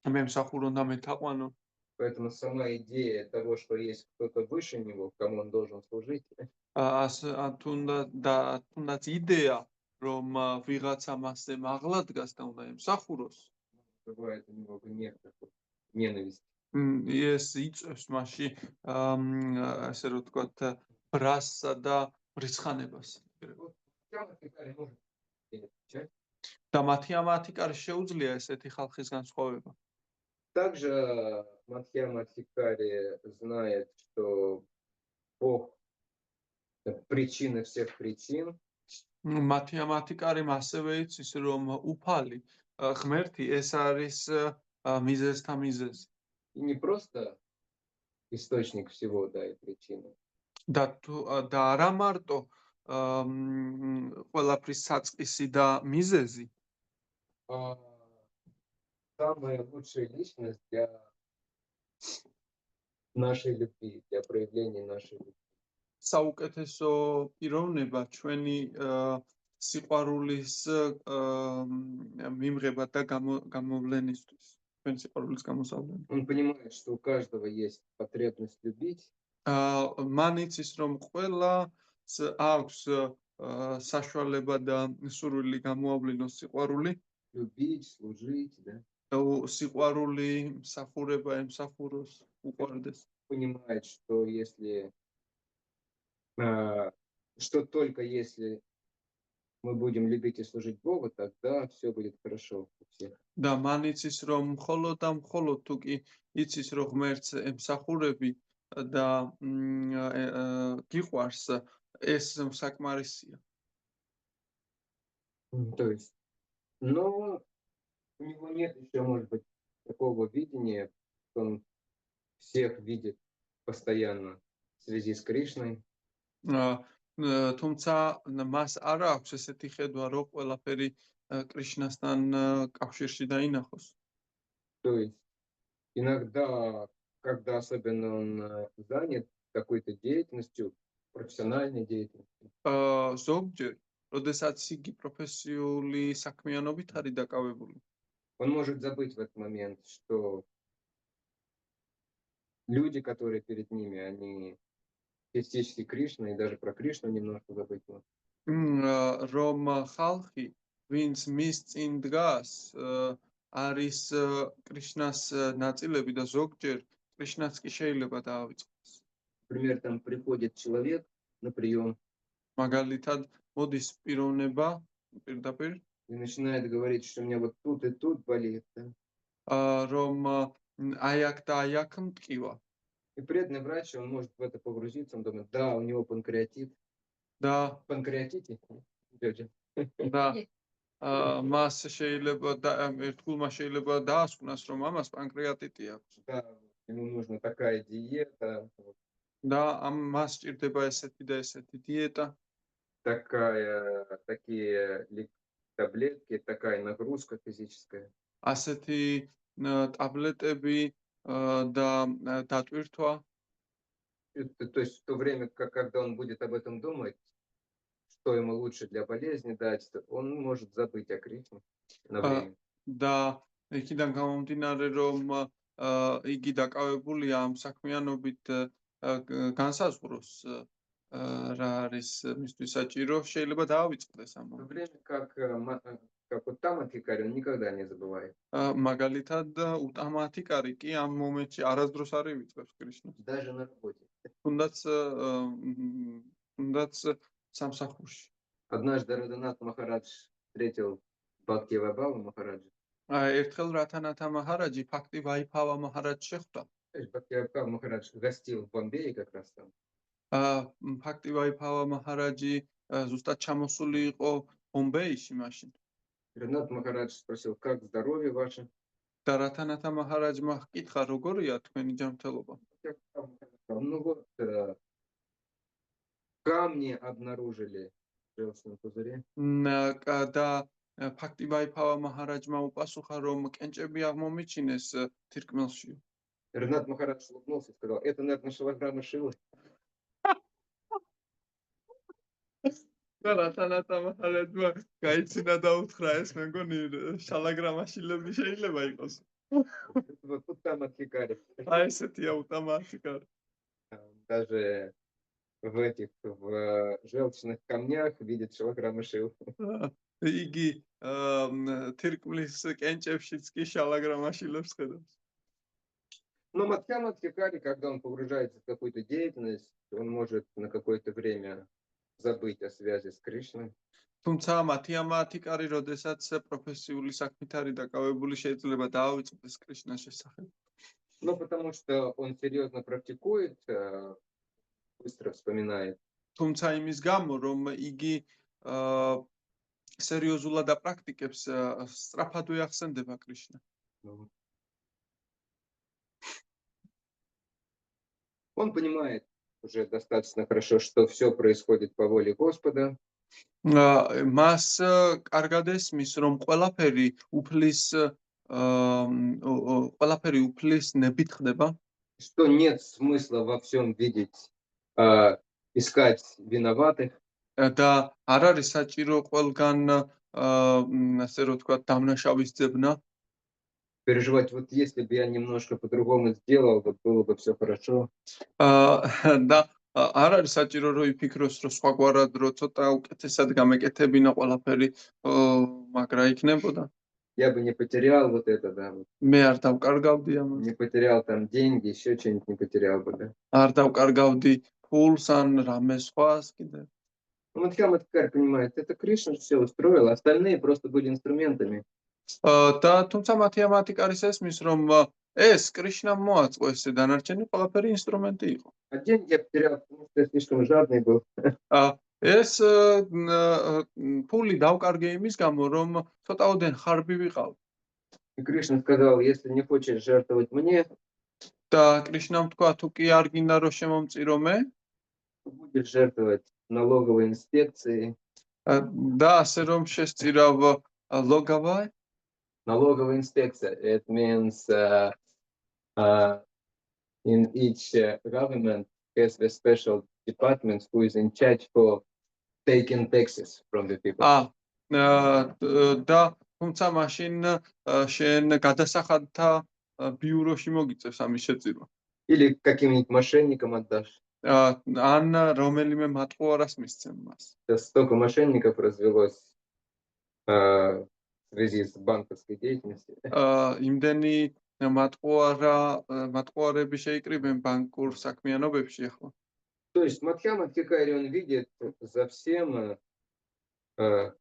მე მსახურონ და მეთაყვანო. Поэтому сама идея того, что есть кто-то выше него, кому он должен служить, თუნდაც იდეა, რომ ვიღაცა მასზე მაღლა დგას და უნდა ემსახუროს, бывает у него гнев такой, ненависть. ეს იწვევს მასში, ასე რომ ვთქვათ, ბრასსა და ბრიცხანებას. Вот Тиана Фикари может отвечать. და მათი კარი შეუძლია ესეთი ხალხის განსხვავება. Также Мадхьяма Адхикари знает, что Бог — это причина всех причин, მათი კარი ასევე იცის, რომ უფალი ღმერთი ეს არის მიზეზთა მიზეზი. и не просто источник всего, да, и причина, და არა მარტო ყველაფრის საწყისი და მიზეზი, а самая лучшая личность для нашей любви, для проявления нашей любви. საუკეთესო პიროვნება ჩვენი სიყვარულის მიმღება და გამოვლენისთვის, ჩვენი სიყვარულის გამოსავლენად. Он понимает, что у каждого есть потребность любить, მან იცის, რომ ყველას აქვს საშუალება და სურვილი გამოავლინოს სიყვარული, любить, служить, да, სიყვარული, მსახურება, ემსახუროს, უყვარდეს. понимает, что если что только если мы будем любить и служить Богу, тогда все будет хорошо у всех. და მან იცის, რომ მხოლოდ და მხოლოდ თუ კი იცის, რომ ღმერთს ემსახურები და გიყვარს, ეს საკმარისია. То есть, но у него нет еще, может быть, такого видения, что он всех видит постоянно в связи с Кришной. თუმცა მას არ აქვს ესეთი ხედვა, რომ ყველაფერი კრიშნასთან კავშირში დაინახოს. То есть иногда, когда особенно он занят какой-то деятельностью, профессиональной деятельностью, ზოგჯერ, როდესაც იგი პროფესიული საქმიანობით არის დაკავებული, он может забыть в этот момент, что люди, которые перед ними, они частички Кришны, и даже про Кришну немножко забыть может. რომ ხალხი, ვინც მის წინ დგას, არის კრიშნას ნაწილები და ზოგჯერ კრიშნაც კი შეიძლება დაავიწყდეს. Например, там приходит человек на прием მაგალითად, მოდის პიროვნება პირდაპირ, и начинает говорить, что у меня вот тут и тут болит, да? რომ აი აქ და აი აქ მტკივა. И преданный врач, он может в это погрузиться, он думает, да, у него панкреатит. და Панкреатите? Дядя. და მას შეიძლება ერთგულმა შეიძლება დაასკვნას, რომ ამას პანკრეატიტი აქვს. Да, ему нужна такая диета, და მას სჭირდება ესეთი და ესეთი დიეტა, такие таблетки, такая нагрузка физическая. ასეთი ტაბლეტები და დატვირთვა. То есть в то время, когда он будет об этом думать, что ему лучше для болезни дать, он может забыть о Кришне на время. და იქიდან გამომდინარე, რომ იგი დაკავებულია ამ საქმიანობით განსაზღვროს რა არის მისთვის საჭირო, შეიძლება დაავიწყდეს ამ В то время как вот там Адхикари, он никогда не забывает. მაგალითად უტამათიკარი კი ამ მომენტში არასდროს არ ივიწყებს კრიშნას. Даже на работе. თუნდაც სამსახურში. Однажды Радханат Махарадж встретил Бхакти Вайбхава Махараджа. ერთხელ რათანათა მაჰარაჯი ფაქტი ვაიფავა მაჰარაჯს შეხვდა. То есть Бхакти Вайбхава Махарадж гостил в Бомбее как раз там. ფაქტი ვაიფავა მაჰარაჯი ზუსტად ჩამოსული იყო ბომბეიში მაშინ. Радханат Махарадж спросил, как здоровье ваше? და რათანათა მაჰარაჯმა ჰკითხა, როგორია თქვენი ჯანმრთელობა? Ну вот, камни обнаружили в желчном пузыре. და ფაქტი ვაიფავა მაჰარაჯმა უპასუხა, რომ კენჭები აღმომიჩინეს თირკმელში. Радханат Махарадж улыбнулся и сказал, это, наверное, шилограмма Шилы. და რათანათა მაჰარაჯმა გაიცინა და უთხრა, ეს მე მგონი შალაგრამაშილები შეიძლება იყოს. Вот тут там Адхикари. აი ესეთია უტამათიკარი. Даже в желчных камнях видит шилограммы Шилы. იგი თირკმლის კენჭებშიც კი შალაგრამაშილებს ხედავს. Но Мадхьяма Адхикари, когда он погружается в какую-то деятельность, он может на какое-то время забыть о связи с Кришной. თუმცა მათიამათიკარი, როდესაც პროფესიული საქმით არის დაკავებული, შეიძლება დაავიწყდეს კრიშნას შესახებ. Ну, потому что он серьезно практикует, быстро вспоминает. თუმცა იმის გამო, რომ იგი სერიოზულად აპრაქტიკებს, სწრაფად უახსენდება კრიშნა. Он понимает уже достаточно хорошо, что все происходит по воле Господа. მას კარგად ესმის, რომ ყველაფერი უფლის ნებით ხდება. Что нет смысла во всем видеть, искать виноватых. და არ არის საჭირო ყველგან ასე რომ ვთქვათ, დამნაშავის ძებნა. Переживать, вот если бы я немножко по-другому сделал, вот было бы все хорошо. და არ არის საჭირო რომ იფიქროს, რომ სხვაგვარად რო ცოტა უკეთესად გამეკეთებინა ყველაფერი, მაგრა იქნებოდა. Я бы не потерял вот это, да. მე არ დავკარგავდი ამას. Не потерял там деньги, еще что-нибудь не потерял бы, да. არ დავკარგავდი ფულს ან რამე სხვას კიდე. Ну, Мадхьяма Адхикари понимает, это Кришна все устроил, остальные просто были инструментами. და თუმცა მათიამათიკარის ესმის, რომ ეს კრიშნამ მოაწყო ესე დანარჩენი ყველაფერი ინსტრუმენტი იყო. А деньги я потерял, потому что я слишком жадный был. ეს ფული დავკარგე იმის გამო, რომ ცოტაოდენ ხარბი ვიყავ. И Кришна сказал, если не хочешь жертвовать мне, და კრიშნამ თქვა, თუ კი არ გინდა რომ შემომწირო მე, будешь жертвовать налоговой инспекцией. და ასე რომ შესწირავ ლოგავაი. Налоговая инспекция, it means in each government has a special department who is in charge for taking taxes from the people. და თუმცა მაშინ შენ გადასახადთა ბიუროში მოგიწევს ამის შეწირვა. Или каким-нибудь мошенникам отдашь. ან რომელიმე მატყუარას მისცემ მას. Сейчас столько мошенников развелось в связи с банковской деятельностью. იმდენი მატყუარები შეიკრიბენ ბანკურ საქმიანობებში ახლა. То есть Мадхьяма Адхикари, он видит за всем, что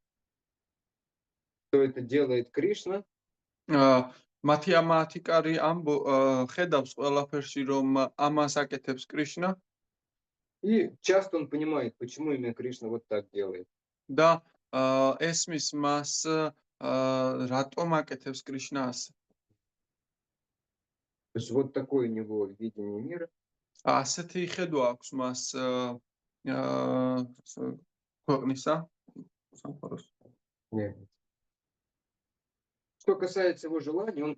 это делает Кришна. მათიამათიკარი ხედავს ყველაფერში, რომ ამას აკეთებს კრიშნა. И часто он понимает, почему именно Кришна вот так делает. და ესმის მას რატომ აკეთებს კრიშნა ასე. То есть вот такое у него видение мира. ასეთი ხედვა აქვს მას ქვეყნისა სამყაროს. Нет. Что касается его желаний, он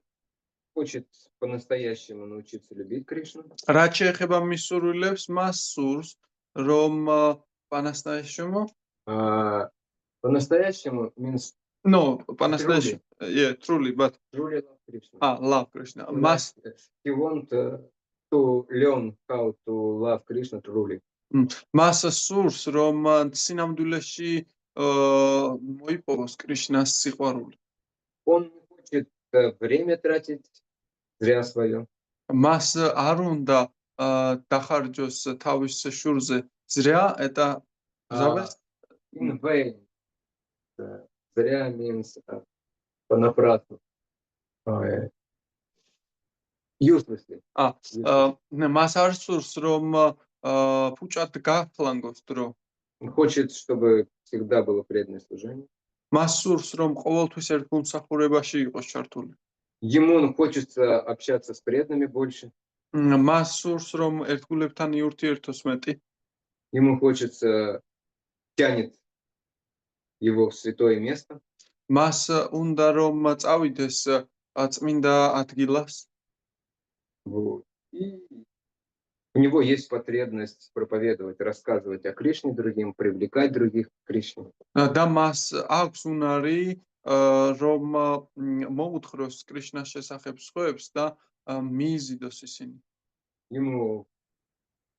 хочет по-настоящему научиться любить Кришну. რაც შეეხება მის სურვილებს, მას სურს, რომ პანასტაიშემო, По-настоящему means no, პანასტაიში, yeah, truly, but truly love Krishna. love Krishna. He მას he want to learn how to love Krishna truly. მას სურს, რომ სინამდვილეში მოიპოვოს კრიშნას სიყვარული. Он не хочет время тратить зря свое. მას არ უნდა დახარჯოს თავის შურზე ზრა eta ზავეს In vain. Зря means понапрасну. Uselessly. მას არ სურს, რომ ფუჭად გაფლანგოს დრო. Он хочет, чтобы всегда было преданное служение. მას სურს, რომ ყოველთვის ერთ გულმსახურებაში იყოს ჩართული. Ему хочется общаться с преданными больше. მას სურს, რომ ერთგულებთან იურთიერთოს მეტი. Ему хочется, тянет его в святое место. მას უნდა რომ წავიდეს წმინდა ადგილას. Вот. И у него есть потребность проповедовать, рассказывать о Кришне другим, привлекать других к Кришне. და მას აქვს უნარი რომ მოუთხროს კრიშნას შესახებ სხვებს და მიიზიდოს ისინი. Ему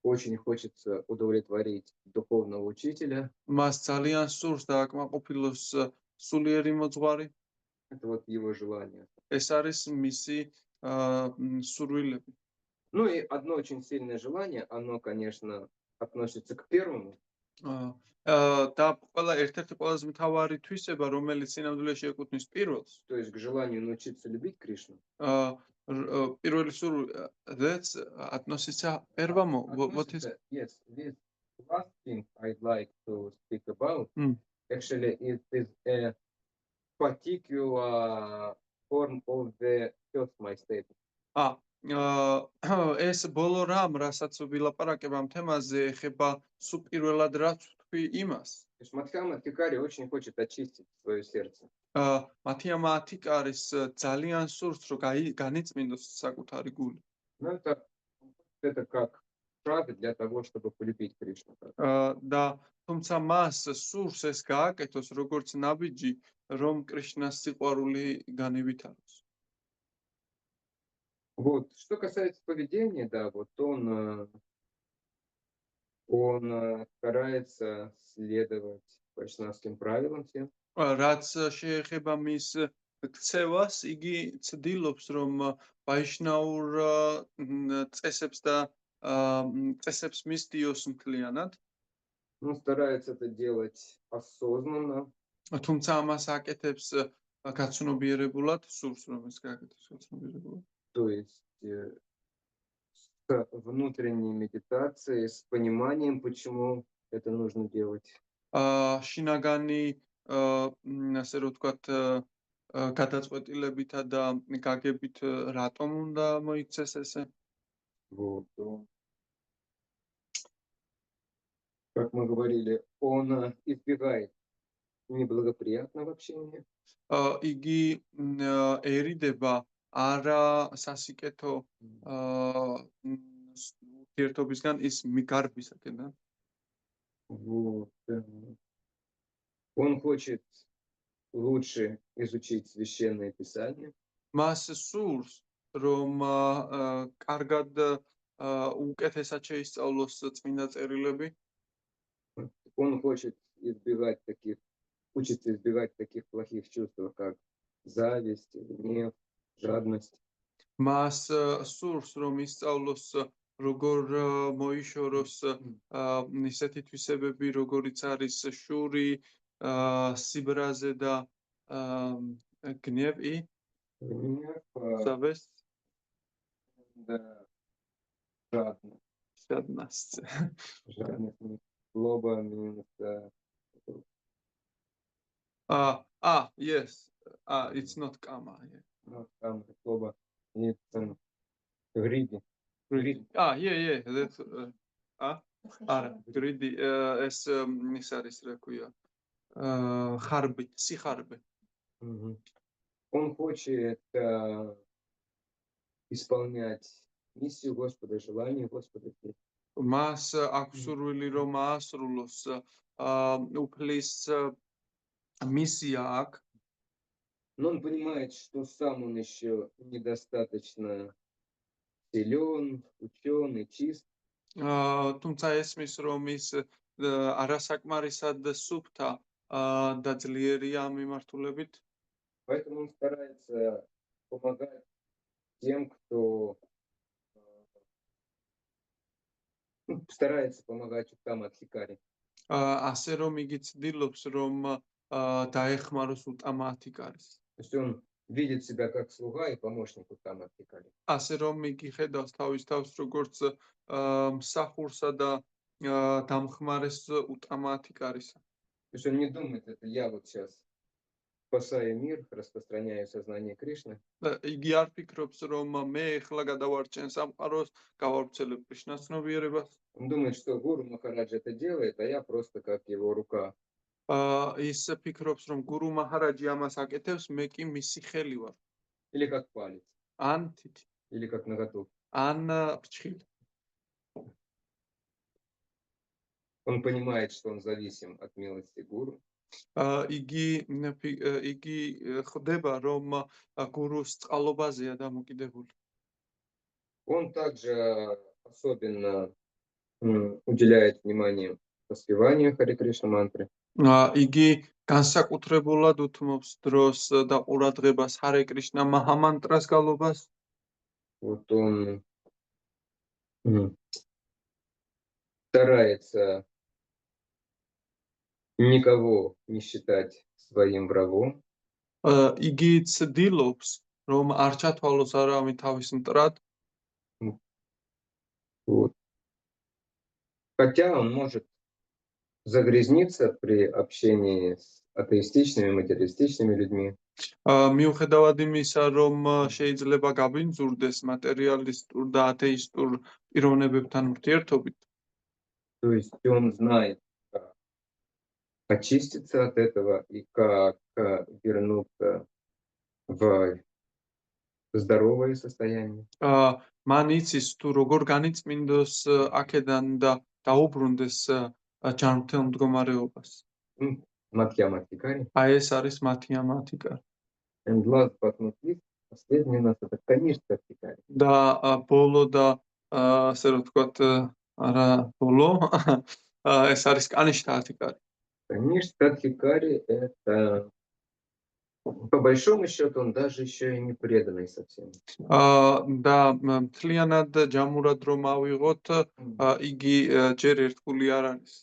очень хочется удовлетворить духовного учителя. მას ძალიან სურს დააკმაყოფილოს სულიერი მოძღვარი. Это вот его желание. ეს არის მისი სურვილები. Ну и одно очень сильное желание, оно, конечно, относится к первому. და ყველა ერთ-ერთი ყველაზე მთავარი თვისება, რომელიც სინამდვილეში ეკუთვნის პირველს. То есть к желанию научиться любить Кришну. პირველი სურვილი that's относится первому. What is Yes, this last thing I'd like to speak about. Actually, it is a particular form of the first my statement. ეს ბოლო რამ, რასაც ვილაპარაკებ ამ თემაზე, ეხება სულ პირველად რაც ვთქვი იმას. То есть Мадхьяма Адхикари очень хочет очистить свое сердце. მათიამა ათიკარის ძალიან სურს, რომ განიწმინდოს საკუთარი გული. Ну, это как шаг для того, чтобы полюбить Кришну. და თუმცა მას სურს ეს გააკეთოს როგორც ნაბიჯი, რომ კრიშნას სიყვარული განივითაროს. Вот. Что касается поведения, да, вот он старается следовать вайшнавским правилам всем. რაც შეეხება მის ქცევას, იგი ცდილობს, რომ ვაიშნაურ წესებს და წესებს მისდიოს მთლიანად. Он старается это делать осознанно. თუმცა ამას აკეთებს გაცნობიერებულად, სურს რომ ეს გააკეთოს გაცნობიერებულად. То есть с внутренней медитацией, с пониманием, почему это нужно делать. შინაგანი ასე რომ ვთქვათ გადაწყვეტილებითა და გაგებით რატომ უნდა მოიქცეს ესე. Вот. Как мы говорили, он избегает неблагоприятного общения. იგი ერიდება არა სასიკეთო ურთიერთობისგან ის მიგარბისაკენ. Вот. Он хочет лучше изучить священное писание. მას სურს რომ კარგად უკეთესად შეისწავლოს წმინდა წერილები. Он хочет учится избегать таких плохих чувств, как зависть, гнев, жадность. მას სურს რომ ისწავლოს როგორ მოიშოროს ისეთი თვისებები, როგორიც არის შური, სიბრაზე და გნევი, зависть, жадность. Злоба, Yes. It's not kama. Yeah. Ну, там слово и гриди. Greedy. Yeah. That's არა, greedy ეს ის არის რა ქვია. ხარბი, სიხარბე. Мгм. Он хочет исполнять миссию Господа, желание Господа. მას აქვს სურვილი რომ აასრულოს უფლის მისია აქვს. Но он понимает, что сам он еще недостаточно силен, ученый, чист. თუმცა ესმის რომ ის არასაკმარისად სუფთა და ძლიერია ამ მიმართულებით. Поэтому он старается помогать тем, кто старается помогать там от хикари. ასე რომ იგი ცდილობს რომ დაეხმაროს უტამათიკარის. То есть он видит себя как слуга и помощник там от хикари. ასე რომ იგი ხედავს თავის თავს როგორც მსახურსა და დამხმარეს უტამათიკარისა. То есть он не думает, это я вот сейчас спасаю мир, распространяю сознание Кришны. იგი არ ფიქრობს რომ მე ეხლა გადავარჩენ სამყაროს, გავავრცელებ კრიშნას ცნობიერებას. Он думает, что Гуру Махарадж это делает, а я просто как его рука. ის ფიქრობს რომ გურუ მაჰარაჯი ამას აკეთებს, მე კი მისი ხელი ვარ. Или как палец, ან თითი, или как наготов. ან ფრჩხილი. Он понимает, что он зависим от милости Гуру. იგი ხვდება რომ გურუს წყალობაზეა დამოკიდებული. Он также особенно уделяет внимание воспеванию Харе Кришна мантры. იგი განსაკუთრებულად უთმობს დროს და ყურადღებას ჰარე კრიშნა მაჰამანტრას გალობას. Вот он старается никого не считать своим врагом. იგი ცდილობს რომ არ ჩათვალოს არავინ თავის მტრად. Вот. Хотя он может загрязниться при общении с атеистичными, материалистичными людьми. მიუხედავად იმისა რომ შეიძლება გაბინძურდეს მატერიალისტურ და ათეისტურ პიროვნებებთან ურთიერთობით. То есть он знает, как очиститься от этого и как вернуться в здоровое состояние. მან იცის თუ როგორ განიწმინდოს აქედან და დაუბრუნდეს ჯანმრთელ მდგომარეობას. Мадхья-мадхикари. ეს არის მათი ამათიკა. And last but not least, последний у нас это Каништа-мадхикари. და ბოლო და ასე რომ ვთქვათ, არა ბოლო, ეს არის კანიშტა-ათიკარი. Каништа-мадхикари это, по большому счету, он даже еще и не преданный совсем. და მთლიანად ჯამურად რომ ავიღოთ, იგი ჯერ ერთგული არ არის.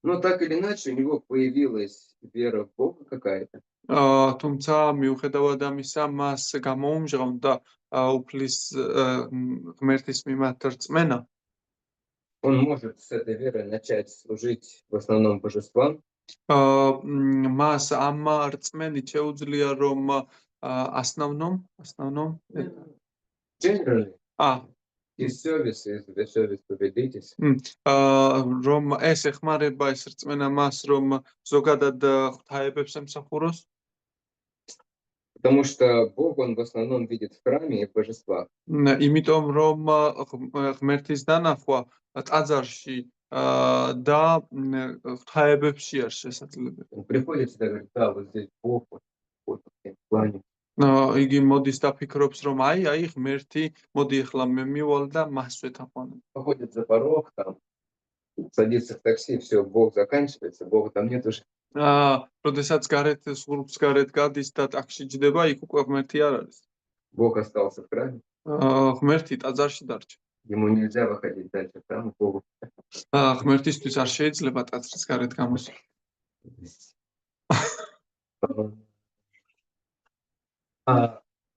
Но так или иначе, у него появилась вера в Бога какая-то. თუმცა მიუხედავად ამისა, მას გამოუმჟღავნდა უფლის ღმერთის მიმართ რწმენა. Он может с этой верой начать служить в основном божествам. მას ამ რწმენით შეუძლია რომ основном Generally, из сервиса, из the service победитесь. რომ ეს ეხმარება ეს რწმენა მას რომ ზოგადად ღვთაებებს ემსახუროს. Потому что Бог, он в основном видит в храме и в божествах. იმიტომ რომ ღმერთის დანახვა ტაძარში და ღვთაებებში არის შესაძლებელი. Он приходит сюда и говорит, да, вот здесь Бог, вот в этом плане. იგი მოდის და ფიქრობს რომ აი ღმერთი, მოდი ახლა მე მივალ და მას ვეთაყვანებ. Походит за порог, там, садится в такси, все, Бог заканчивается, Бога там нет уже. როდესაც გარეთ სურბს გარეთ გადის და ტაქსი ჯდება, იქ უკვე ღმერთი არ არის. Бог остался в храме. ღმერთი ტაძარში დარჩა. Ему нельзя выходить дальше там, Богу. ღმერთისთვის არ შეიძლება ტაძრის გარეთ გამოსვლა.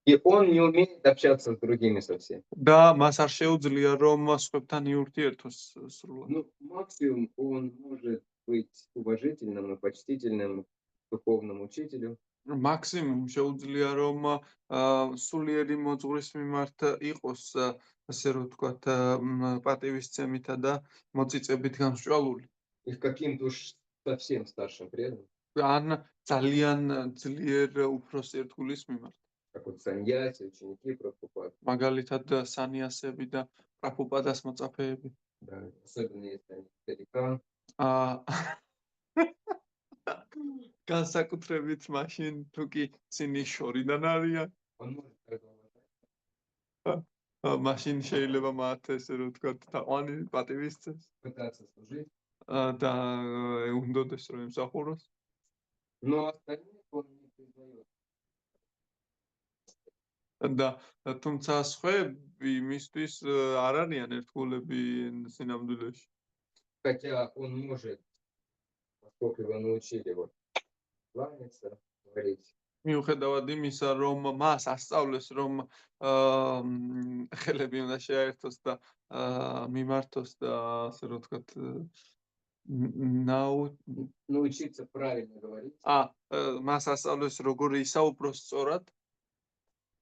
И он не умеет общаться с другими совсем. და მას არ შეუძლია რომ სხვებთან იურთიერთოს სრულად. Ну, максимум он может быть уважительным и почтительным духовному учителю, მაქსიმუმ შეუძლია რომ სულიერი მოძღვრის მიმართ იყოს ასე რომ ვთქვათ პატივისცემითა და მოწიწებით გამსჭვალული. и к каким-то уж совсем старшим преданным, ან ძალიან ძლიერ უფროს ერთგულის მიმართ. как вот саньяси, ученики Прабхупады. მაგალითად სანიასები და პრაფუპადას მოწაფეები. Да, особенно если они старика. განსაკუთრებით მაშინ თუ კი წინის შორიდან არიან, Он может продолжать მაშინ შეიძლება მათ ესე რომ ვთქვათ თაყვანი პატივისცემს пытаться служить, და უნდოდეს რომ ემსახუროს. но остальных он не признает. და თუმცა სხვები მისთვის არ არიან ერთგულები სინამდვილეში. Хотя он может, поскольку его научили вот кланяться, говорить, მიუხედავად იმისა, რომ მას ასწავლეს, რომ ხელები უნდა შეაერთოს და მიმართოს და ასე რომ ვთქვათ научиться правильно говорить. მას ასწავლეს როგორ ისაუბროს სწორად.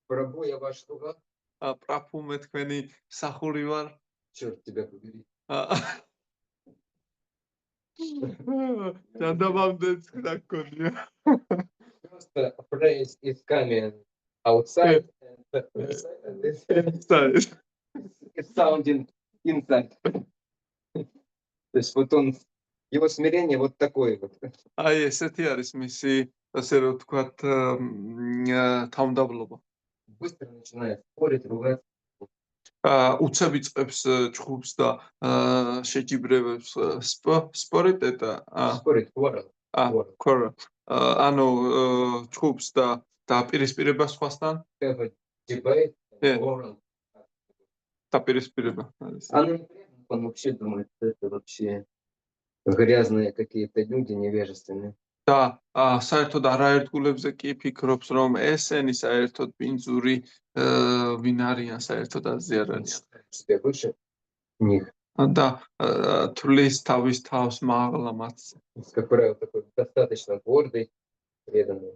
Прабу, я ваш слуга, პრაფუმე თქვენი სახური ვარ. черт тебя побери. ჯანდაბამდეც რა გქონია. Просто phrase is coming outside and it's sounding inside. То есть вот он, его смирение вот такое вот. აი ესეთი არის მისი ასე რომ ვთქვათ თავმდაბლობა. Быстро начинает спорить, ругаться. უცებ იწყებს ჭხუბს და შეჯიბრებებს სპორით და Спорить, quarrel. quarrel. ანუ ჭხუბს და დაპირისპირება სხვასთან. Have a debate, Yeah. quarrel. დაპირისპირება არის. А ну, он вообще думает, что это вообще грязные какие-то люди, невежественные. და საერთოდ არაერთგულებზე კი ფიქრობს, რომ ესენი საერთოდ პინძური ვინ არიან, საერთოდ აზი არ Он არის. считает себя выше них. და თვლის თავის თავს მაღლა მათზე. Как правило, такой достаточно гордый, преданный.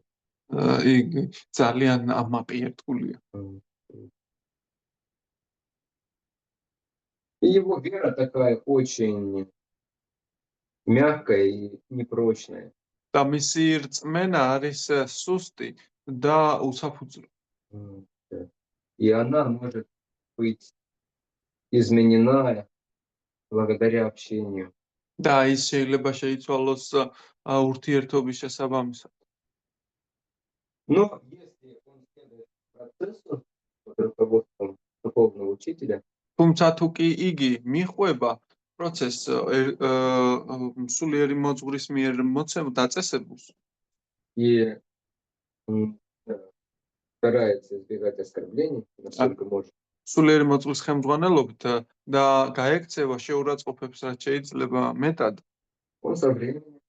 იგი ძალიან ამაყი ერთგულია. И его вера такая очень мягкая и непрочная. და მისი რწმენა არის სუსტი და უსაფუძვლო. Да. И она может быть изменена благодаря общению. და ის შეიძლება შეიცვალოს ურთიერთობის შესაბამისად. Но если он следует процессу под руководством духовного учителя, თუმცა თუ კი იგი მიხვება პროცესს სულიერი მოძღვრის მიერ დაწესებულს и старается избегать оскорблений, насколько может, სულიერი მოძღვრის ხელმძღვანელობით და გაექცევა შეურაცხყოფებს რაც შეიძლება მეტად, он со временем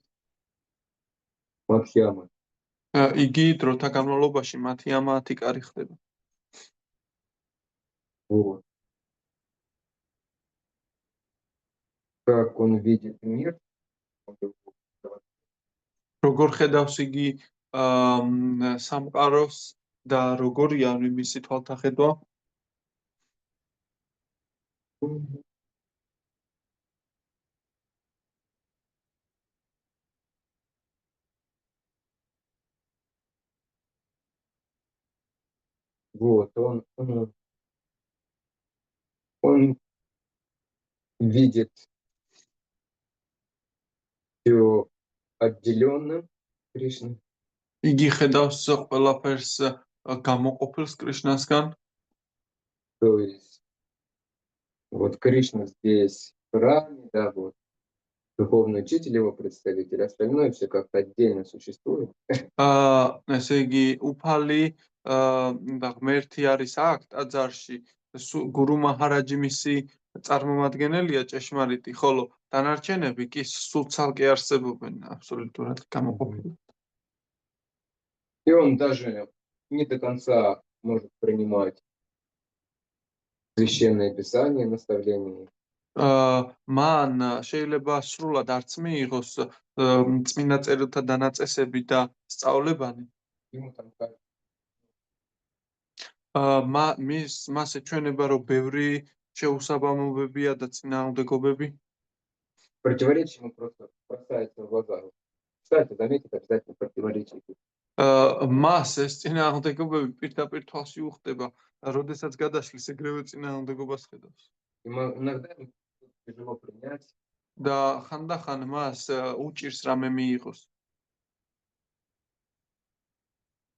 Мадхьяма. იგი დროთა განმავლობაში მათი ამათი კარი ხდება. Вот. Как он видит мир, როგორ ხედავს იგი სამყაროს და როგორია მისი თვალთახედვა, вот, он видит все отделенным Кришной, იგი ხედავს ყველაფერს გამოყოფილს კრიშნასგან, то есть вот Кришна здесь в храме, да, вот духовный учитель его представитель, остальное все как-то отдельно существует. ესე იგი უფალი და ღმერთი არის აქ ტაძარში, გურუ მაჰარაჯი მისი წარმომადგენელია ჭეშმარიტი, ხოლო დანარჩენები კი სულ ცალკე არსებობენ აბსოლუტურად გამოყოფილად. И он даже не до конца может принимать священное писание, наставления მან შეიძლება სრულად არც მიიღოს წმინდა წერილთა დანაწესები და სწავლებანი. Ему там как მას ეჩვენება, რომ ბევრი შეუსაბამობებია და წინააღმდეგობები. противоречие ему просто бросается в глаза. Кстати, заметьте, обязательно противоречие. მას ეს წინააღმდეგობები პირდაპირ თვალში უხდება, როდესაც გადაშლის ეგრევე წინააღმდეგობას ხედავს. Иногда ему тяжело принять, და ხანდახან მას უჭირს რამე მიიღოს.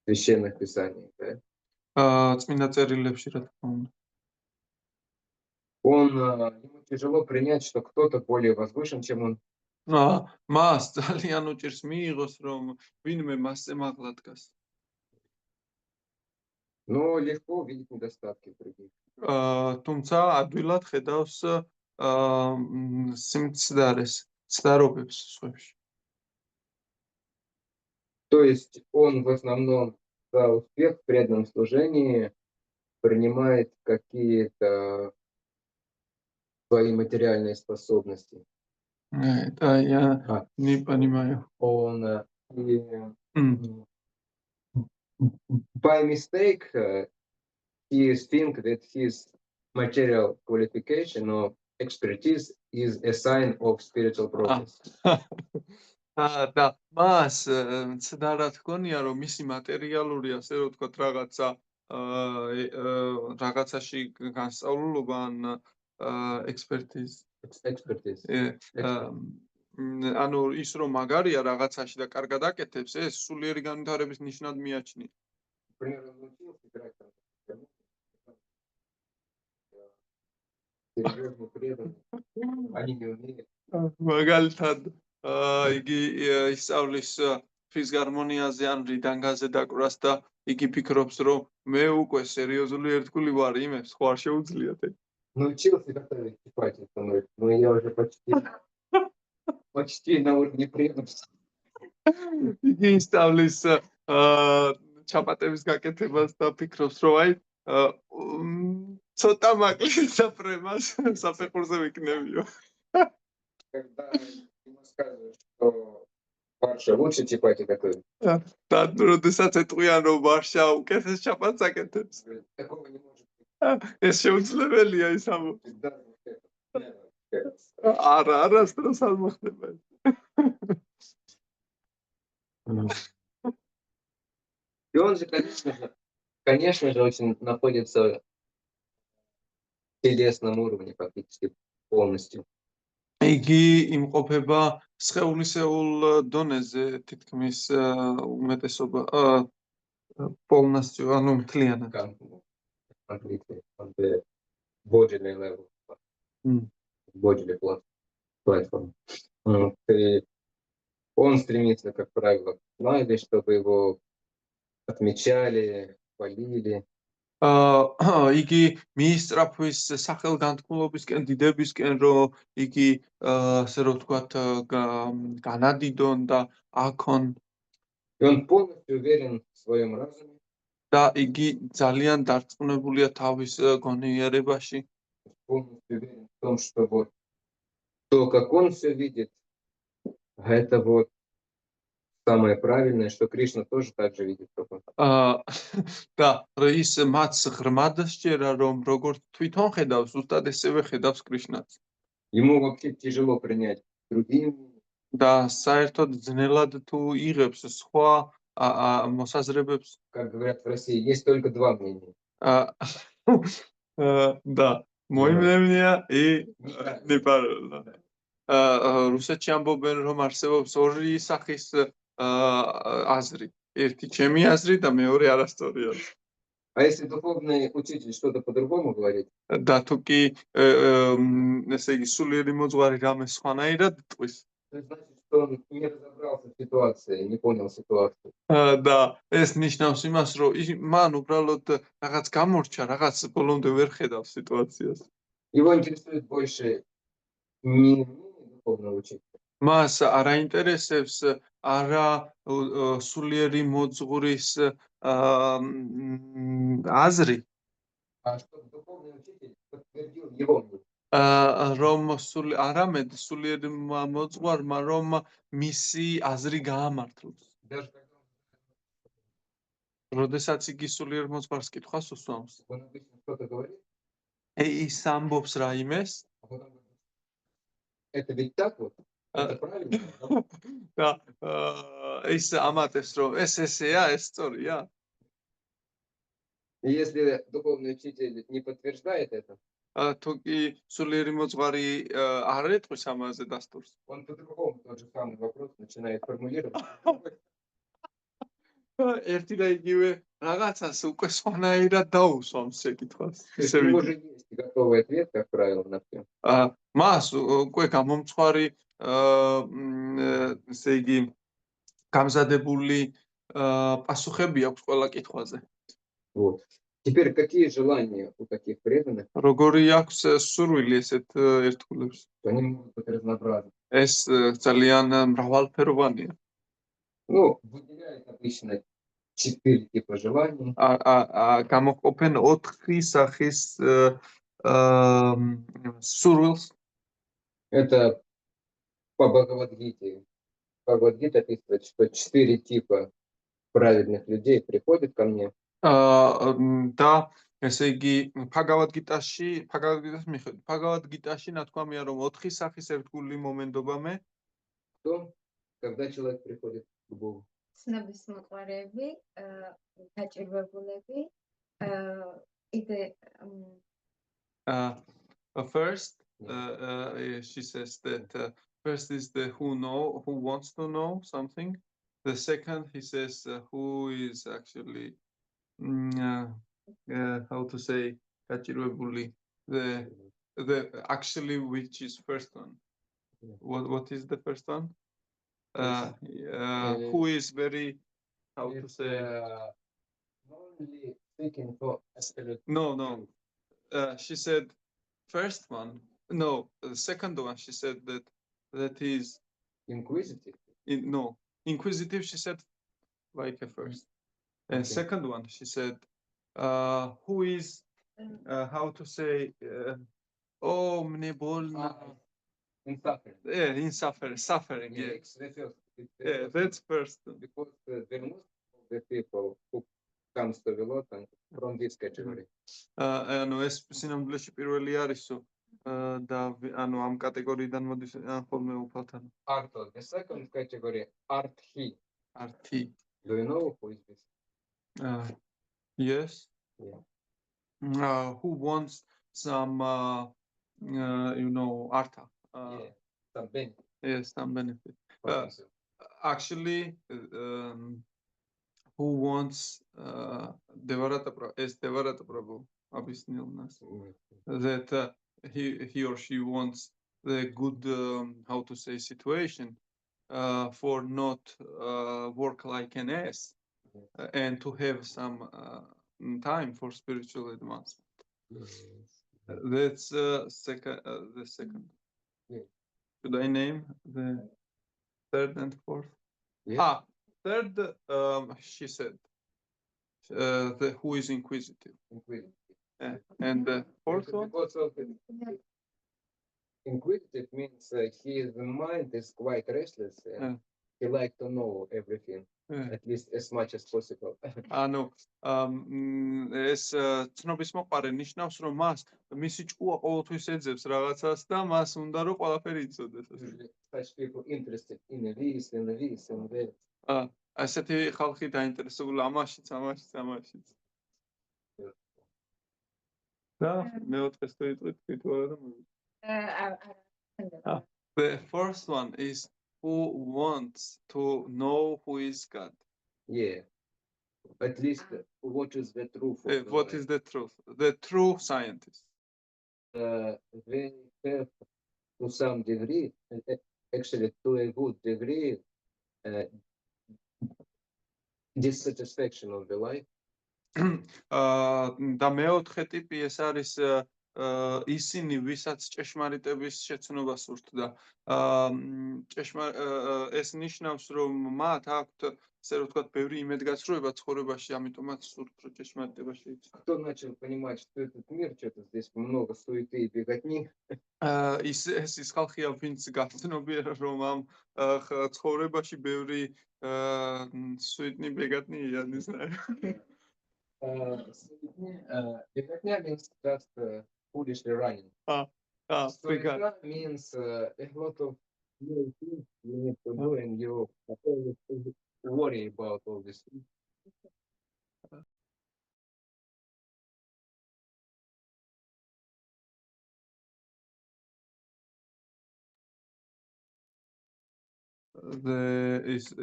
священных писаний, да? წმინდა წერილებში, რა თქმა უნდა. Ему тяжело принять, что кто-то более возвышен, чем он. მას ძალიან უჭირს მიიღოს, რომ ვინმე მასზე მაღლა დგას. Но легко видеть недостатки в других. თუმცა ადვილად ხედავს სიმცდარეს, ცდარობებს სხვებში. То есть он в основном за успех в преданном служении принимает какие-то свои материальные способности. და я не понимаю. Он by mistake he think that his material qualification or expertise is a sign of spiritual progress. და მას ცდარად ჰგონია, რომ მისი მატერიალური, ასე რომ ვთქვათ, რაღაცაში განსწავლულობა ან expertise. ანუ ის რომ მაგარია რაღაცაში და კარგად აკეთებს, ეს სულიერი განვითარების ნიშნად მიაჩნია. Например, он научился играть там, серьезный преданный, они не умеют. მაგალითად, იგი ისწავლის ფიზგარმონიაზე ან რიდანგაზე დაკვრას და იგი ფიქრობს, რომ მე უკვე სერიოზული ერთგული ვარ, იმებს ხო არ შეუძლიათ. Научился готовить чапати, становится, но я уже почти на уровне преданности. იგი ისწავლის ჩაპატების გაკეთებას და ფიქრობს, რომ აი ცოტა მაკლის საფრემას საფეხურზე ვიქნებიო. Когда ему скажут, что Варша лучше чапати готовит, და როდესაც ეტყვიან, რომ ვარშა უკეთეს ჩაპატს აკეთებს. такого не может быть. ეს შეუძლებელია ის ამბობს. Всегда არა, არასდროს არ მოხდება ეს. И он же, конечно же, очень находится в телесном уровне практически полностью. იგი იმყოფება სხეულისეულ донеზე, თითქმის უმეტესობა полностью, ანუ მთლიანად. Completely on the bodily level, bodily platform. И он стремится, как правило, к славе, чтобы его отмечали, хвалили. იგი მიისწრაფვის სახელგანთქმულობისკენ, დიდებისკენ, რომ იგი ასე რომ ვთქვათ, განადიდონ და აქონ. И он полностью уверен в своем разуме. და იგი ძალიან დარწმუნებულია თავის გონიერებაში. Полностью уверен в том, что вот то, как он все видит, это вот самое правильное, что Кришна тоже так же видит, как он. და ის მათ ღრმად სჯერა, რომ როგორც თვითონ ხედავს, უბრალოდ ესევე ხედავს კრიშნაც. Ему вообще тяжело принять другие. და საერთოდ ძნელად თუ იღებს სხვა მოსაზრებებს. Как говорят в России, есть только два мнения. Да, мой мнение и неправильно. რუსეთში ამბობენ, რომ არსებობს ორი სახის აზრი. ერთი ჩემი აზრი და მეორე არასწორია. А если духовный учитель что-то по-другому говорит, და თუ კი ესე იგი სულიერი მოძღვარი რამე სხვანაირად ტყვის, это значит, что он не разобрался в ситуации, не понял ситуацию. და ეს ნიშნავს იმას, რომ მან უბრალოდ რაღაც გამორჩა, რაღაც ბოლომდე ვერ ხედავს სიტუაციას. Его интересует больше не духовного учителя. მას არ აინტერესებს არა სულიერი მოძღვრის აზრი, А чтобы духовный учитель подтвердил его мнение. რომ არამედ სულიერ მოძღვარმა რომ მისი აზრი გაამართლოს. Даже когда როდესაც იგი სულიერ მოძღვარს კითხვას უსვამს. он обычно что-то говорит, ის ამბობს რაიმეს а потом говорит, это ведь так вот, это правильно. да?» და ის ამატებს რომ ეს ესეა, ეს სწორია. И если духовный учитель не подтверждает это, თუ კი სულიერი მოძღვარი არ ეტყვის ამაზე დასტურს. он по-другому тот же самый вопрос начинает формулировать. ერთი და იგივე რაღაცას უკვე სხვანაირად დაუსვამს ეკითხვას. То есть у него же есть готовый ответ, как правило, на все. მას უკვე გამომწვარი ესე იგი გამზადებული პასუხები აქვს ყველა კითხვაზე. Вот. Теперь какие желания у таких преданных? როგორი აქვს სურვილი ესეთ ერთგულებს? Они могут быть разнообразны. ეს ძალიან მრავალფეროვანია. Ну, выделяют обычно 4 типа желаний. გამოყოფენ 4 სახის სურვილს. Это по Бхагавад-гите. Бхагавад-гита описывает, что 4 типа праведных людей приходят ко мне. და ესე იგი Bhagavad-gita-ში ნათქვამია რომ 4 სახის ერთგული მომენდობა მე То, когда человек приходит к Богу. ცნობის მოყვარები, გაჭირვებულები, იდე first she says that first is the who wants to know something. The second he says who is actually how to say გაჭირვებული, the actually which is first one. What is the first one? Who is very how to say Only seeking for absolute. no she said first one no the second one she said that is Inquisitive. no inquisitive she said like a first and Okay. second one she said who is how to say oh mnebolna In suffering. yeah in suffering yeah It's the first. It's the yeah first. that's first Because the most of the people who comes to Velotan from this category. ანუ ეს სინამდვილეში პირველი არისო და ანუ ამ კატეგორიიდან მოდის ხოლმე უფალთან Arto, the second category, Arthi. ართი Do you know who is this? yes Yeah. who wants some you know artha Yeah. Some benefit. yes some benefit for himself. actually who wants devarata prabhu abhisnil nas that he or she wants the good how to say situation for not work like an ass and to have some time for spiritual advancement. That's the second. Yeah. Should I name the third and fourth? Yeah. Third, she said, who is inquisitive. Inquisitive. And the fourth one? Because of inquisitive means his mind is quite restless and he likes to know everything, at least as much as possible. ანუ ეს ცნობის მოყარე ნიშნავს რომ მას მისი ჭკუა ყოველთვის ეძებს რაღაცას და მას უნდა რომ ყველაფერი იცოდეს. Usually such people interested in this and this and that. ასეთი ხალხი დაინტერესებული ამაშიც. და მეოთხეს თუ იტყვით თუ არა და the first one is who wants to know who is God. Yeah. At least what is the truth? What is the truth? The true scientist. They have to some degree, actually to a good degree, dissatisfaction of the life. და მეოთხე ტიპი ეს არის ისინი, ვისაც ჭეშმარიტების შეცნობა სურთ და ეს ნიშნავს, რომ მათ აქვთ, ასე რომ ვთქვათ, ბევრი იმედგაცრუება ცხოვრებაში, ამიტომაც სურთ, რომ ჭეშმარიტება შეიცვალოს. Кто начал понимать, что этот мир, что-то здесь много суеты и беготни, ეს ის ხალხია, ვინც გაცნობიერა, რომ ამ ცხოვრებაში ბევრი სუიტნი ბეგატნია, не знаю. беготня means just foolishly running. Suita Sueta means a lot of new things you need to do and you always worry about all this.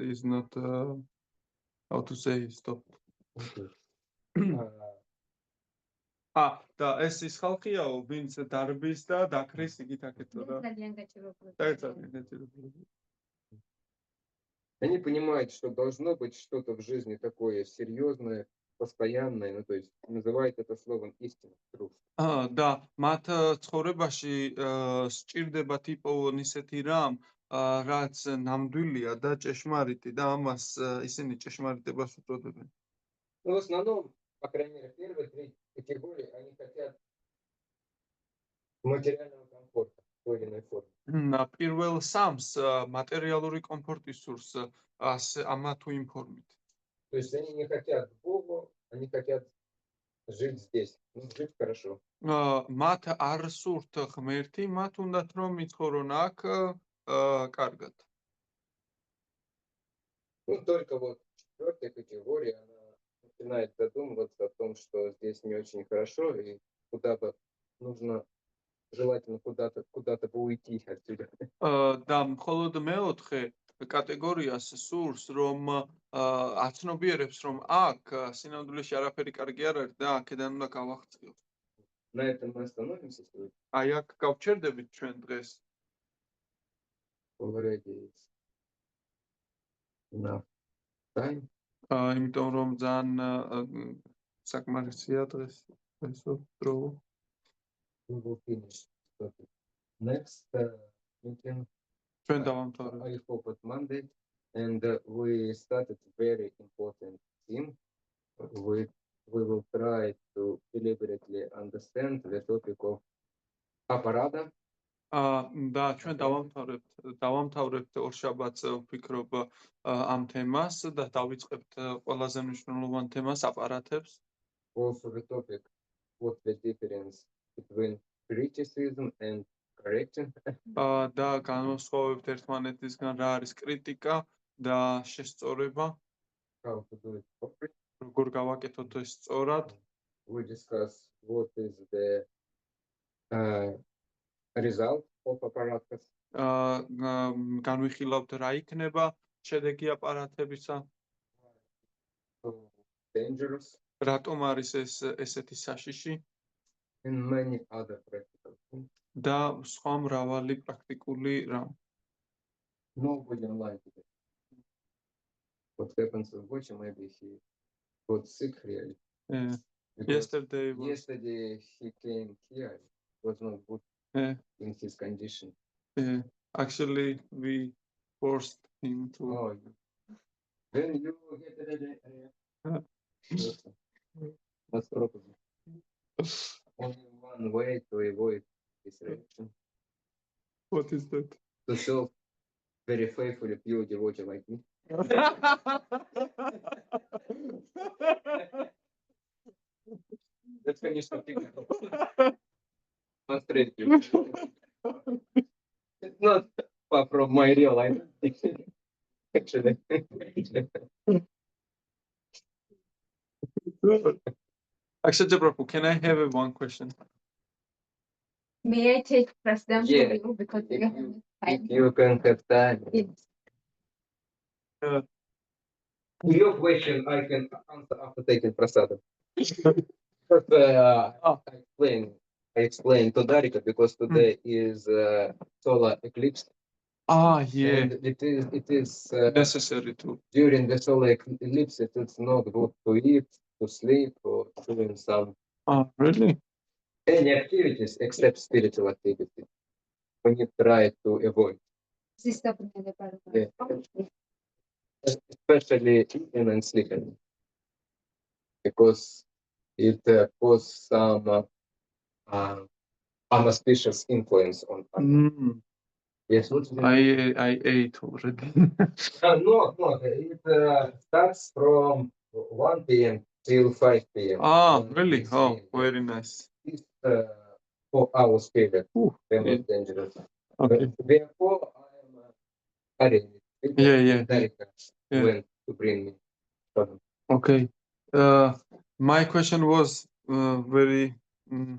is not how to say stop. და ეს ის ხალხიაო, ვინც დარბის და დაქრის იგით აკეთო რა. ძალიან გაჭირებული. ძალიან გაჭირებული. Они понимают, что должно быть что-то в жизни такое серьезное, постоянное, ну, то есть называют это словом истина, truth. და მათ ცხოვრებაში სჭირდებათ იპოვონ ისეთი რამ, რაც ნამდვილია და ჭეშმარიტი და ამას ისინი ჭეშმარიტებას უწოდებენ. Ну, в основном, по крайней мере, первые три категории, они хотят материального комфорта в той или иной форме. პირველ სამს მატერიალური კომფორტი სურს ამა თუ იმ ფორმით. То есть они не хотят Бога, они хотят жить здесь, ну, жить хорошо. მათ არ სურთ ღმერთი, მათ უნდათ რომ იცხოვრონ აქ კარგად. Ну, только вот четвертая категория, она начинает задумываться о том, что здесь не очень хорошо, и куда бы нужно, желательно куда-то бы уйти отсюда. და მხოლოდ მეოთხე კატეგორიას სურს, რომ აცნობიერებს, რომ აქ სინამდვილეში არაფერი კარგი არ არის და აქედან უნდა გავაღწიოთ. На этом мы остановимся сегодня. აი აქ გავჩერდებით ჩვენ დღეს. Already it's enough time. იმიტომ რომ ძალიან საკმარისია დღეს ესო დრო. We will finish. Next meeting, ჩვენ დავამთავრებთ. I hope at Monday, and we started very important theme. We will try to deliberately understand the topic of aparada. და ჩვენ დავამთავრებთ ორშაბათს ვფიქრობ ამ თემას და დავიწყებთ ყველაზე მნიშვნელოვან თემას აპარატებს. Also the topic, what the difference between criticism and correction. და განვასხვავებთ ერთმანეთისგან რა არის კრიტიკა და შესწორება, How to do it properly. როგორ გავაკეთოთ ეს სწორად. We discuss what is the result of apparatus. განვიხილავთ რა იქნება შედეგი აპარატებისა, So dangerous რატომ არის ეს ესეთი საშიში and many other practical things. და სხვა მრავალი პრაქტიკული რამ. Nobody online today. What happens with Bochi, maybe he got sick really. Because yesterday he came here, it was not good in his condition. Actually we forced him to Oh, then you get ready. What's the problem? Only one way to avoid this reaction. what is that? To serve very faithfully pure devotee like me. That's конечно It's not far from my real life. Actually. Actually, Prabhu, can I have one question? May I take precedence Yeah. for you because we have If time? you can have time. Yes. Your question I can answer after taking prasadam. But, I explained to Darika because today is solar eclipse. Yeah, And it is necessary to. during the solar eclipse. It's not good to eat, to sleep, or doing some Really? any activities except spiritual activities. We need to try to avoid, yeah, especially eating and sleeping, because it causes some unauspicious influence on us. Mm, Yes, what do you mean? I ate already. No, it starts from 1 p.m. till 5 p.m. Really? It's, Oh, yeah, very nice. It's 4 hours period. Ooh, They're yeah, not dangerous. okay. Therefore, I am hurrying. Yeah. Darika Yeah. went to bring me. some. Okay. My question was very,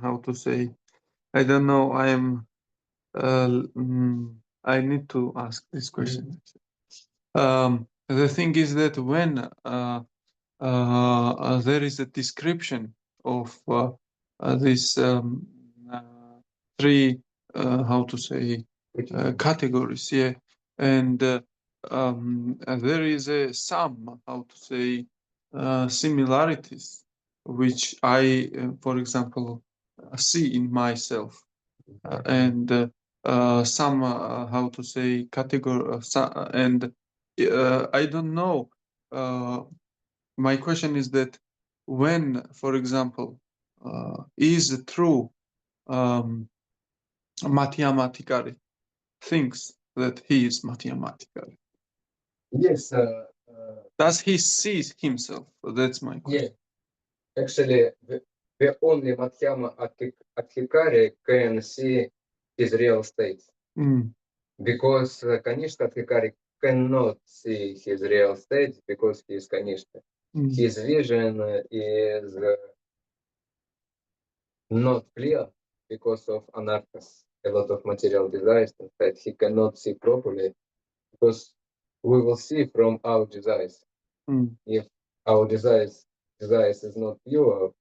how to say, I don't know. I need to ask this question. The thing is that when there is a description of these three, how to say, categories, yeah, and there is some, how to say, similarities which I, for example, see in myself, and some, how to say, category, and I don't know. My question is that when, for example, is true mathematically thinks that he is mathematically. Yes, Does he see himself? That's my yeah. question. Actually, the only Madhyama Adhikari can see his real state. Mm, Because Kanishka Adhikari cannot see his real state because he is Kanishka. mm, His vision is not clear because of anarthas, a lot of material desires that he cannot see properly, because we will see from our desires. mm, If our desires is not pure,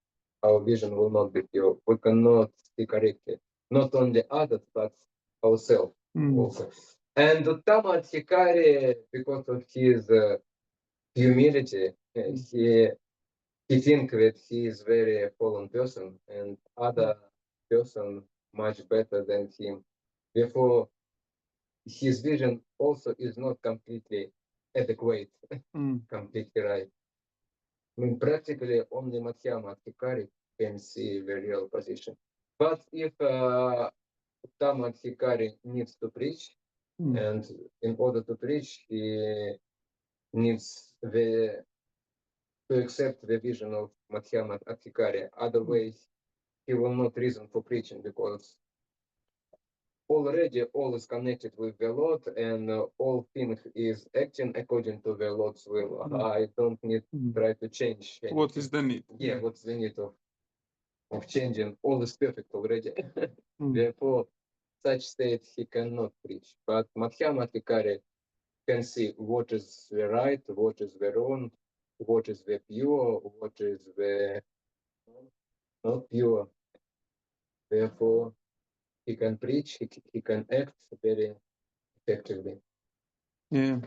our vision will not be pure. We cannot see correctly, not only others, but ourselves mm, also. And Uttama Adhikari, because of his humility, he think that he is very fallen person and other person much better than him. Therefore, his vision also is not completely adequate, mm, completely right. I mean, practically only Madhyama Adhikari can see the real position. But if Uttama Adhikari needs to preach, mm, and in order to preach, he needs to accept the vision of Madhyama Adhikari. Otherwise, he will not reason for preaching, because already all is connected with the Lord, and all things is acting according to the Lord's will. Mm. I don't need to mm. try to change anything. What is the need? Yeah, what's the need of changing? All is perfect already. Mm, Therefore, such state he cannot preach. But Madhyama Adhikari can see what is the right, what is the wrong, what is the pure, what is the not pure. Therefore, he can preach, he can act very effectively. yeah.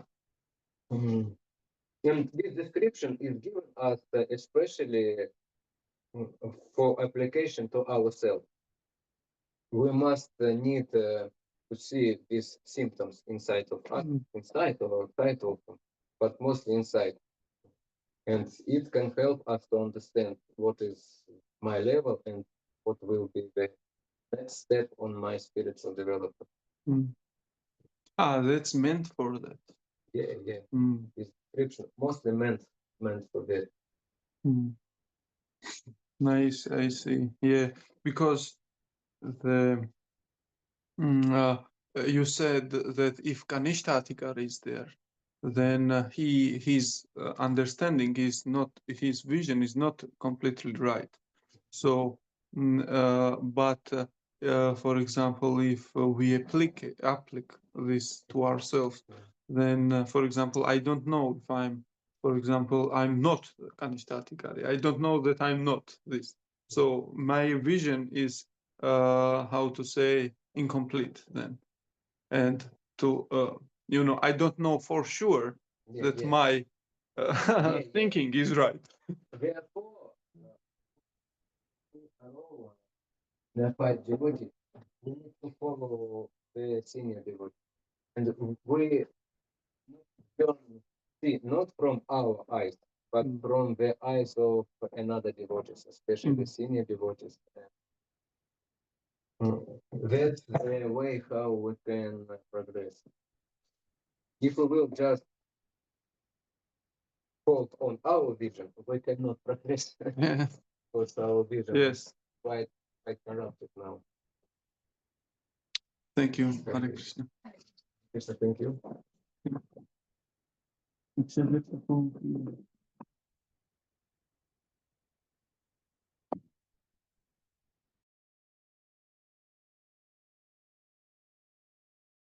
Mhm. And this description is given us especially for application to ourselves. We must need to see these symptoms inside of us, Mm, inside or outside of them, but mostly inside. And it can help us to understand what is my level and what will be the next step on my spiritual development. mm. That's meant for that. Yeah. Mm, This description mostly meant for that. mm. Nice, I see. Yeah, because the you said that if Kanishta Adhikari is there, then his understanding is not, his vision is not completely right. So, but for example, if we apply this to ourselves, then for example, I don't know if I'm, for example, I'm not Kanishta Adhikari. I don't know that I'm not this. So my vision is how to say, incomplete then, and to I don't know for sure that my thinking is right. Therefore, allow neophyte devotee, we need to follow the senior devotee. And we don't see not from our eyes, but Mm. from the eyes of another devotees, especially the Mm. senior devotees. That's the way how we can progress. If we will just hold on our vision, we cannot progress Yeah. because our vision is Yes. quite corrupted now. Thank you, Thank Hare you. Krishna. Krishna, thank you. It's a little